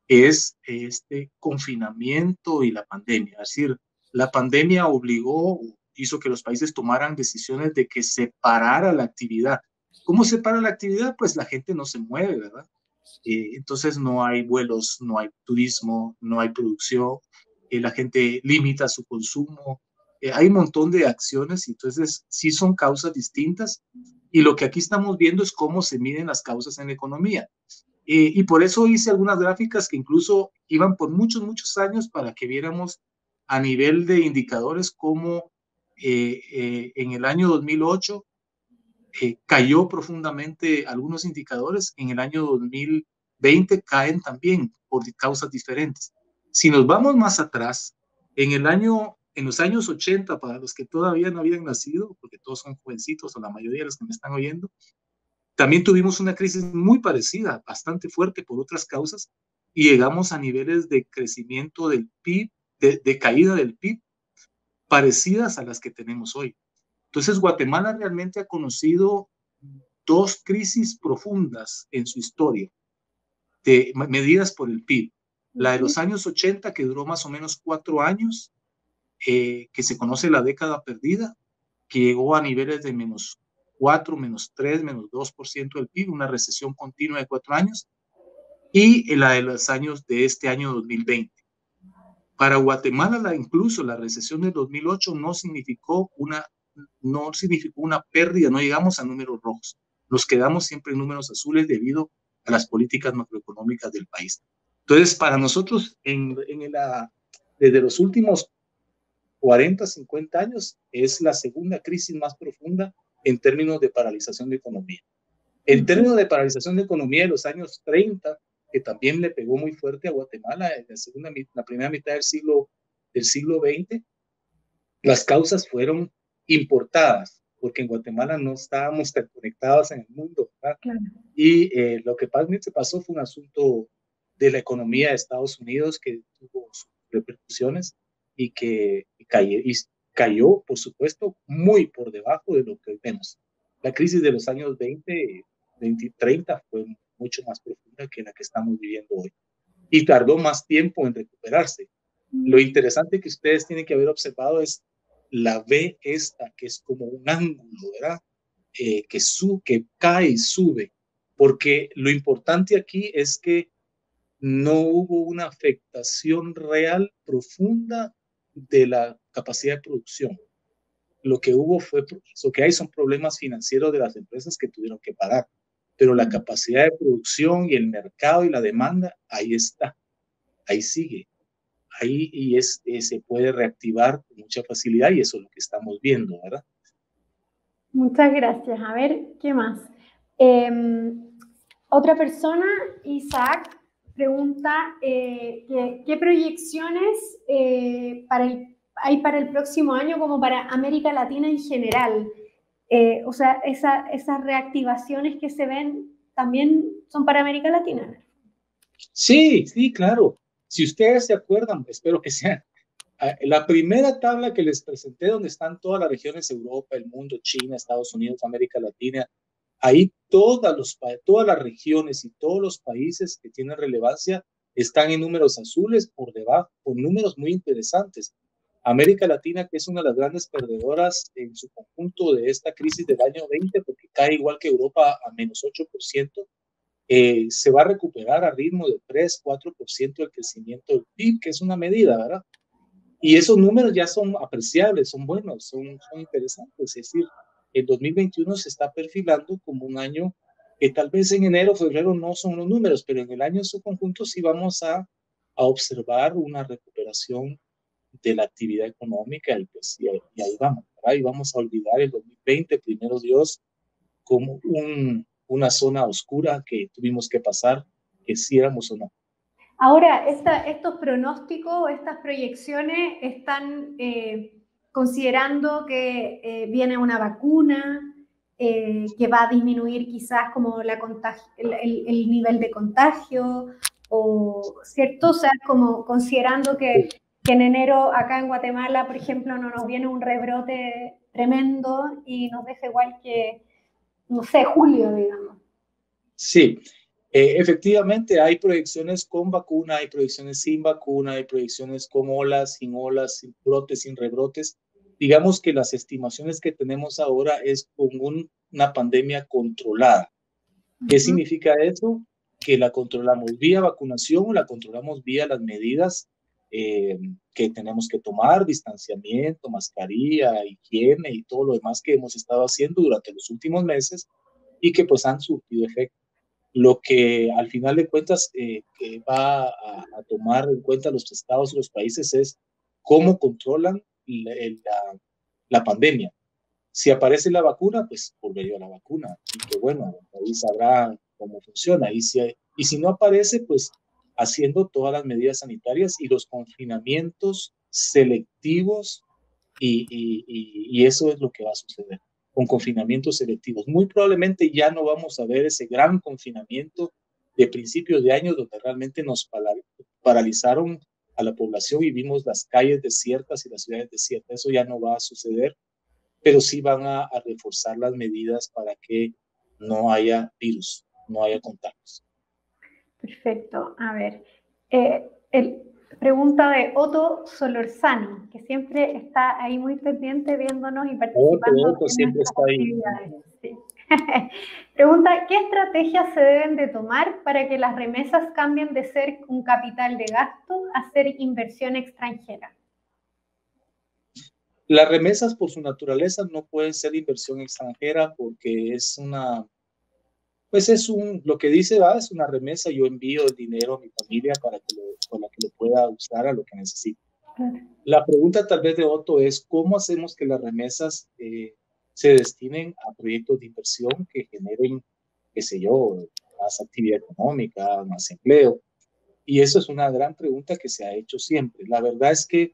es este confinamiento y la pandemia. Es decir, la pandemia hizo que los países tomaran decisiones de que se parara la actividad. ¿Cómo se para la actividad? Pues la gente no se mueve, ¿verdad? Entonces no hay vuelos, no hay turismo, no hay producción, la gente limita su consumo. Hay un montón de acciones, entonces sí son causas distintas. Y lo que aquí estamos viendo es cómo se miden las causas en la economía. Y por eso hice algunas gráficas que incluso iban por muchos, muchos años para que viéramos a nivel de indicadores cómo en el año 2008 cayó profundamente algunos indicadores, en el año 2020 caen también por causas diferentes. Si nos vamos más atrás, en los años 80, para los que todavía no habían nacido, porque todos son jovencitos o la mayoría de los que me están oyendo, también tuvimos una crisis muy parecida, bastante fuerte por otras causas, y llegamos a niveles de crecimiento del PIB, de caída del PIB, parecidas a las que tenemos hoy. Entonces, Guatemala realmente ha conocido dos crisis profundas en su historia, medidas por el PIB. La de los años 80, que duró más o menos 4 años, que se conoce la década perdida, que llegó a niveles de -4, -3, -2% del PIB, una recesión continua de 4 años, y la de los años de este año 2020. Para Guatemala, incluso la recesión del 2008 no significó una pérdida, no llegamos a números rojos, nos quedamos siempre en números azules debido a las políticas macroeconómicas del país. Entonces, para nosotros, desde los últimos 40, 50 años, es la segunda crisis más profunda en términos de paralización de economía. En términos de paralización de economía de los años 30, que también le pegó muy fuerte a Guatemala en la primera mitad del siglo XX, las causas fueron importadas, porque en Guatemala no estábamos tan conectados en el mundo, ¿verdad? Claro. Y lo que pasó fue un asunto de la economía de Estados Unidos que tuvo sus repercusiones y que cayó, por supuesto, muy por debajo de lo que hoy vemos. La crisis de los años 20 y 30 fue mucho más profunda que la que estamos viviendo hoy y tardó más tiempo en recuperarse. Lo interesante que ustedes tienen que haber observado es la V esta, que es como un ángulo, ¿verdad? Que cae y sube, porque lo importante aquí es que no hubo una afectación real profunda de la capacidad de producción. Lo que hay son problemas financieros de las empresas que tuvieron que parar, pero la capacidad de producción y el mercado y la demanda, ahí está, ahí sigue. Ahí se puede reactivar con mucha facilidad y eso es lo que estamos viendo, ¿verdad? Muchas gracias. A ver, ¿qué más? Otra persona, Isaac, pregunta ¿qué proyecciones hay para el próximo año como para América Latina en general? O sea, esas reactivaciones que se ven también son para América Latina. Sí, claro. Si ustedes se acuerdan, espero que sean, la primera tabla que les presenté donde están todas las regiones, Europa, el mundo, China, Estados Unidos, América Latina, ahí todas las regiones y todos los países que tienen relevancia están en números azules por debajo, por números muy interesantes. América Latina, que es una de las grandes perdedoras en su conjunto de esta crisis del año 20, porque cae igual que Europa a -8%, se va a recuperar a ritmo de 3-4% del crecimiento del PIB, que es una medida, ¿verdad? Y esos números ya son apreciables, son buenos, son interesantes. Es decir, el 2021 se está perfilando como un año que tal vez en enero, febrero no son los números, pero en el año en su conjunto sí vamos a observar una recuperación de la actividad económica y ahí vamos, ¿verdad? Y vamos a olvidar el 2020, primero Dios, como una zona oscura que tuvimos que pasar, que si éramos o no. Ahora, estos pronósticos, estas proyecciones están considerando que viene una vacuna, que va a disminuir quizás como el nivel de contagio, o, ¿cierto? O sea, como considerando que en enero acá en Guatemala, por ejemplo, no nos viene un rebrote tremendo y nos deja igual que, no sé, julio, digamos. Sí, efectivamente hay proyecciones con vacuna, hay proyecciones sin vacuna, hay proyecciones con olas, sin brotes, sin rebrotes. Digamos que las estimaciones que tenemos ahora es con una pandemia controlada. ¿Qué significa eso? Que la controlamos vía vacunación o la controlamos vía las medidas que tenemos que tomar, distanciamiento, mascarilla, higiene y todo lo demás que hemos estado haciendo durante los últimos meses y que pues han surtido efecto. Lo que al final de cuentas que va a tomar en cuenta los estados y los países es cómo controlan la pandemia. Si aparece la vacuna, pues volvería a la vacuna. Y que bueno, ahí sabrá cómo funciona. Y si no aparece, pues haciendo todas las medidas sanitarias y los confinamientos selectivos y eso es lo que va a suceder con confinamientos selectivos. Muy probablemente ya no vamos a ver ese gran confinamiento de principios de año donde realmente nos paralizaron a la población y vimos las calles desiertas y las ciudades desiertas. Eso ya no va a suceder, pero sí van a reforzar las medidas para que no haya virus, no haya contagios. Perfecto. A ver, pregunta de Otto Solorzano, que siempre está ahí muy pendiente viéndonos y participando Otto siempre está ahí. Sí. Pregunta, ¿qué estrategias se deben de tomar para que las remesas cambien de ser un capital de gasto a ser inversión extranjera? Las remesas por su naturaleza no pueden ser inversión extranjera porque es lo que dice, es una remesa, yo envío el dinero a mi familia para que lo pueda usar a lo que necesite. La pregunta tal vez de Otto es, ¿cómo hacemos que las remesas se destinen a proyectos de inversión que generen, qué sé yo, más actividad económica, más empleo? Y eso es una gran pregunta que se ha hecho siempre. La verdad es que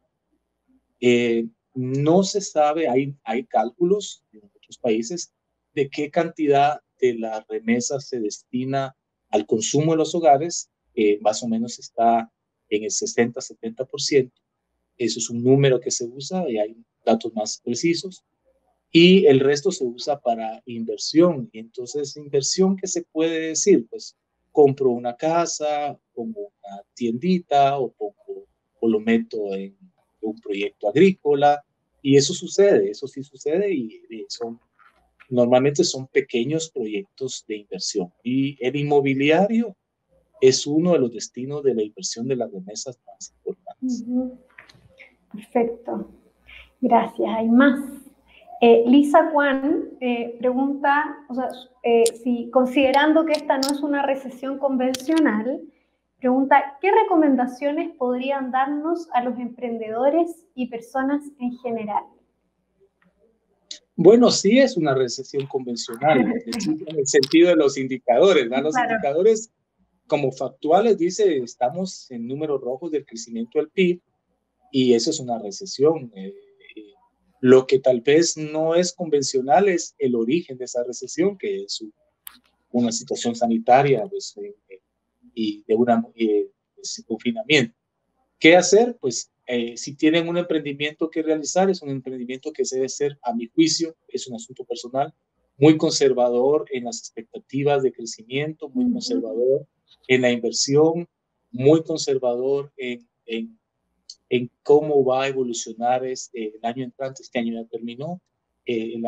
no se sabe, hay cálculos en otros países de qué cantidad de las remesas se destina al consumo de los hogares, más o menos está en el 60-70%. Eso es un número que se usa y hay datos más precisos. Y el resto se usa para inversión. Y entonces, inversión, ¿qué se puede decir? Pues compro una casa, pongo una tiendita o lo meto en un proyecto agrícola. Y eso sucede, eso sí sucede y normalmente son pequeños proyectos de inversión. Y el inmobiliario es uno de los destinos de la inversión de las remesas más importantes. Perfecto. Gracias. Hay más. Lisa Juan pregunta, o sea, si considerando que esta no es una recesión convencional, pregunta, ¿qué recomendaciones podrían darnos a los emprendedores y personas en general? Bueno, sí es una recesión convencional, en el sentido de los indicadores, ¿no? Los indicadores como factuales dice, estamos en números rojos del crecimiento del PIB y eso es una recesión. Lo que tal vez no es convencional es el origen de esa recesión, que es una situación sanitaria pues, y de confinamiento. ¿Qué hacer? Pues si tienen un emprendimiento que realizar, es un emprendimiento que debe ser, a mi juicio, es un asunto personal, muy conservador en las expectativas de crecimiento, muy conservador en la inversión, muy conservador en cómo va a evolucionar el año entrante. Este año ya terminó el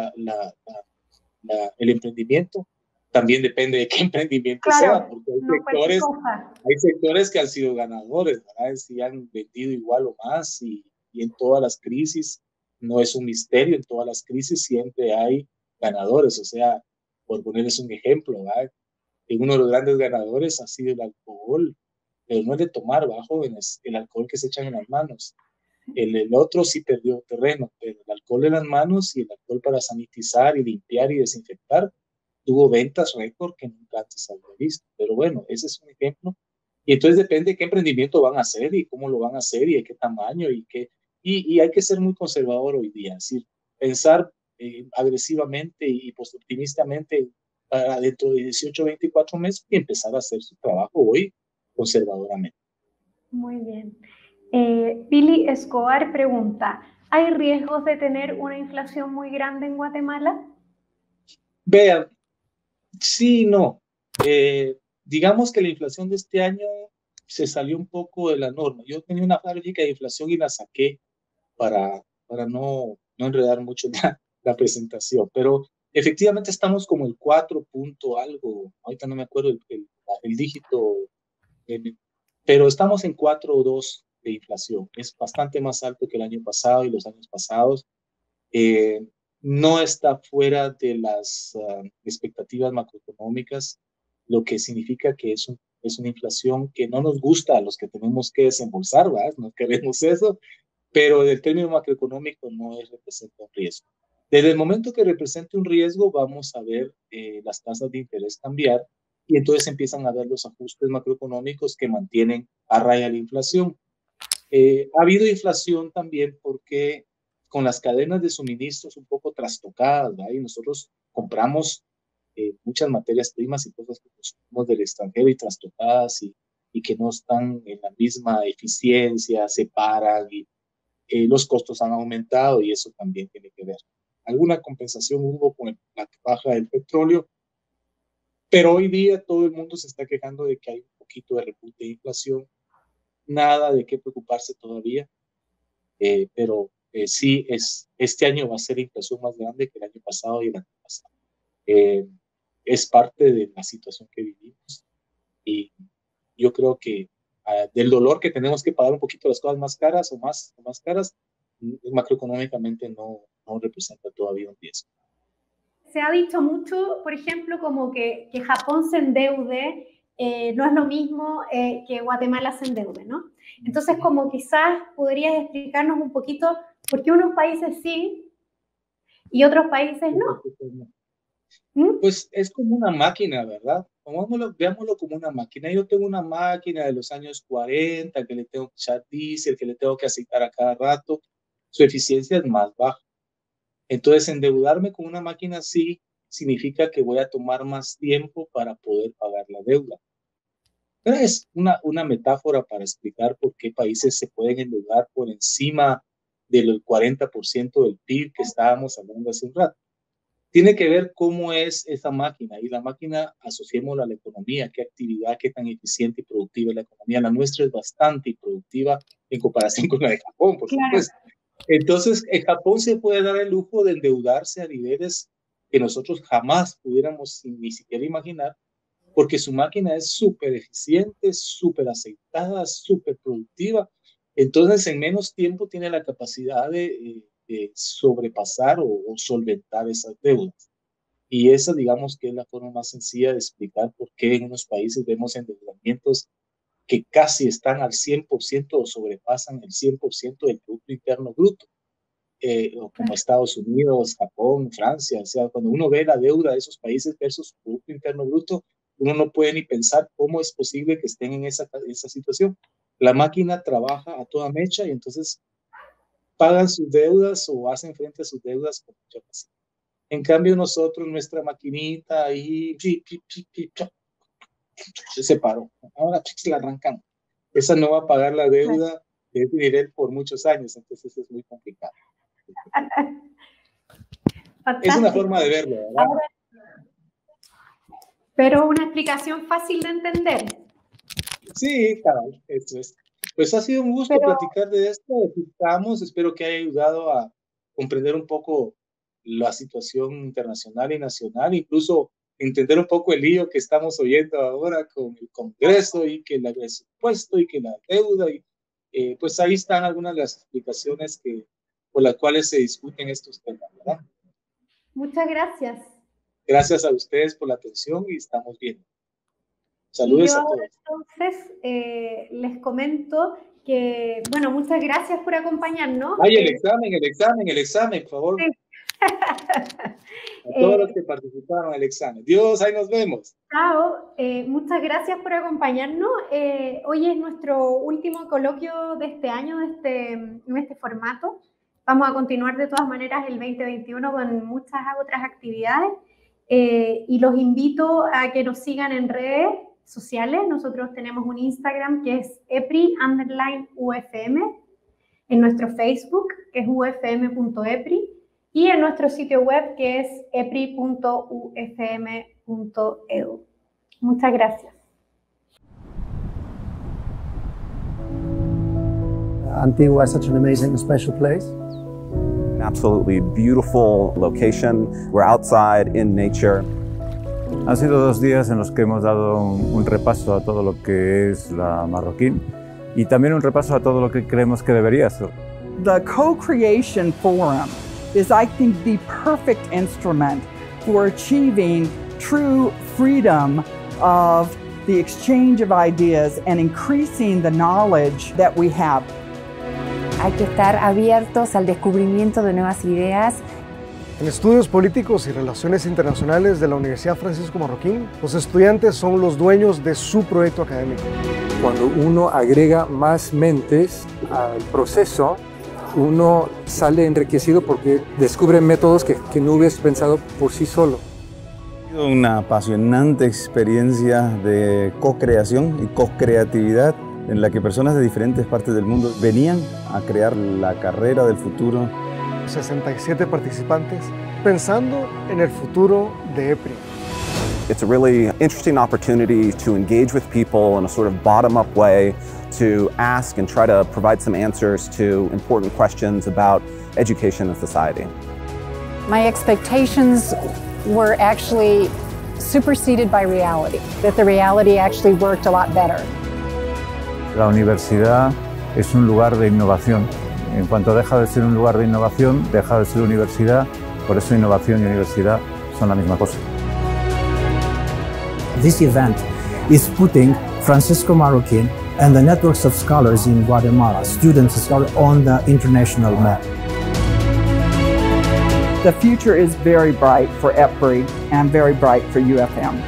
emprendimiento. También depende de qué emprendimiento sea, porque hay sectores que han sido ganadores, ¿verdad? Si han vendido igual o más y en todas las crisis, no es un misterio, en todas las crisis siempre hay ganadores. O sea, por ponerles un ejemplo, ¿verdad? Uno de los grandes ganadores ha sido el alcohol, pero no es de tomar, jóvenes, el alcohol que se echan en las manos. El otro sí perdió terreno, pero el alcohol en las manos y el alcohol para sanitizar y limpiar y desinfectar tuvo ventas récord que nunca antes había visto. Pero bueno, ese es un ejemplo. Y entonces depende de qué emprendimiento van a hacer y cómo lo van a hacer y de qué tamaño y hay que ser muy conservador hoy día. Es decir, pensar agresivamente y optimistamente para dentro de 18 o 24 meses y empezar a hacer su trabajo hoy conservadoramente. Muy bien. Billy Escobar pregunta, ¿hay riesgos de tener una inflación muy grande en Guatemala? Vean, sí y no. Digamos que la inflación de este año se salió un poco de la norma. Yo tenía una gráfica de inflación y la saqué para no enredar mucho la presentación, pero efectivamente estamos como el 4 punto algo, ahorita no me acuerdo el dígito, pero estamos en 4 o 2 de inflación. Es bastante más alto que el año pasado y los años pasados. No está fuera de las expectativas macroeconómicas, lo que significa que es una inflación que no nos gusta a los que tenemos que desembolsar, ¿verdad? No queremos eso, pero del término macroeconómico no representa un riesgo. Desde el momento que represente un riesgo, vamos a ver las tasas de interés cambiar y entonces empiezan a ver los ajustes macroeconómicos que mantienen a raya la inflación. Ha habido inflación también porque con las cadenas de suministros un poco trastocadas, ¿verdad? Y nosotros compramos muchas materias primas y cosas que consumimos del extranjero y trastocadas y que no están en la misma eficiencia, se paran y los costos han aumentado y eso también tiene que ver. Alguna compensación hubo con la baja del petróleo, pero hoy día todo el mundo se está quejando de que hay un poquito de repunte de inflación. Nada de qué preocuparse todavía, pero sí, este año va a ser la inflación más grande que el año pasado y el año pasado. Es parte de la situación que vivimos y yo creo que del dolor que tenemos que pagar un poquito las cosas más caras o más caras, macroeconómicamente no representa todavía un riesgo. Se ha dicho mucho, por ejemplo, como que Japón se endeude, no es lo mismo que Guatemala se endeude, ¿no? Entonces, como quizás podrías explicarnos un poquito por qué unos países sí y otros países no. Pues es como una máquina, ¿verdad? Veámoslo como una máquina. Yo tengo una máquina de los años 40 que le tengo que echar diésel, que le tengo que aceitar a cada rato. Su eficiencia es más baja. Entonces, endeudarme con una máquina así significa que voy a tomar más tiempo para poder pagar la deuda. Pero es una metáfora para explicar por qué países se pueden endeudar por encima del 40% del PIB que estábamos hablando hace un rato. Tiene que ver cómo es esa máquina, y la máquina asociémosla a la economía, qué actividad, qué tan eficiente y productiva es la economía. La nuestra es bastante productiva en comparación con la de Japón, por supuesto. Entonces, en Japón se puede dar el lujo de endeudarse a niveles que nosotros jamás pudiéramos ni siquiera imaginar, porque su máquina es súper eficiente, súper aceitada, súper productiva. Entonces, en menos tiempo tiene la capacidad de sobrepasar o solventar esas deudas. Y esa, digamos, que es la forma más sencilla de explicar por qué en unos países vemos endeudamientos que casi están al 100% o sobrepasan el 100% del Producto Interno Bruto, como Estados Unidos, Japón, Francia. O sea, cuando uno ve la deuda de esos países versus Producto Interno Bruto, uno no puede ni pensar cómo es posible que estén en esa situación. La máquina trabaja a toda mecha y entonces pagan sus deudas o hacen frente a sus deudas con mucha facilidad. En cambio, nosotros, nuestra maquinita ahí, se paró. Ahora la arrancan. Esa no va a pagar la deuda de ese nivel por muchos años, entonces es muy complicado. Es una forma de verlo, ¿verdad? Ahora, pero una explicación fácil de entender. Sí, cabal, eso es. Pues ha sido un gusto platicar de esto. Espero que haya ayudado a comprender un poco la situación internacional y nacional, incluso entender un poco el lío que estamos oyendo ahora con el Congreso y que el presupuesto y que la deuda. Y pues ahí están algunas de las explicaciones por las cuales se discuten estos temas, ¿verdad? Muchas gracias. Gracias a ustedes por la atención y estamos viendo. Saludos a todos. Entonces, les comento que, bueno, muchas gracias por acompañarnos. Ay, el examen, por favor. Sí. A todos los que participaron en el examen. Dios, ahí nos vemos. Chao, muchas gracias por acompañarnos. Hoy es nuestro último coloquio de este año, en este formato. Vamos a continuar de todas maneras el 2021 con muchas otras actividades y los invito a que nos sigan en redes sociales. Nosotros tenemos un Instagram que es EPRI_UFM, en nuestro Facebook que es ufm.epri y en nuestro sitio web que es epri.ufm.edu. Muchas gracias. Antigua is such an amazing and special place. An absolutely beautiful location. We're outside in nature. Han sido 2 días en los que hemos dado un repaso a todo lo que es la Marroquín y también un repaso a todo lo que creemos que debería ser. The Co-Creation Forum is, I think, the perfect instrument for achieving true freedom of the exchange of ideas and increasing the knowledge that we have. Hay que estar abiertos al descubrimiento de nuevas ideas. En Estudios Políticos y Relaciones Internacionales de la Universidad Francisco Marroquín, los estudiantes son los dueños de su proyecto académico. Cuando uno agrega más mentes al proceso, uno sale enriquecido porque descubre métodos que no hubieras pensado por sí solo. Ha sido una apasionante experiencia de co-creación y co-creatividad en la que personas de diferentes partes del mundo venían a crear la carrera del futuro. 67 participantes pensando en el futuro de EPRI. It's a really interesting opportunity to engage with people in a sort of bottom-up way, to ask and try to provide some answers to important questions about education and society. My expectations were actually superseded by reality, that the reality actually worked a lot better. La universidad es un lugar de innovación. En cuanto deja de ser un lugar de innovación, deja de ser universidad. Por eso innovación y universidad son la misma cosa. This event is putting Francisco Marroquín and the networks of scholars in Guatemala, students and scholars, on the international map. The future is very bright for EPRI and very bright for UFM.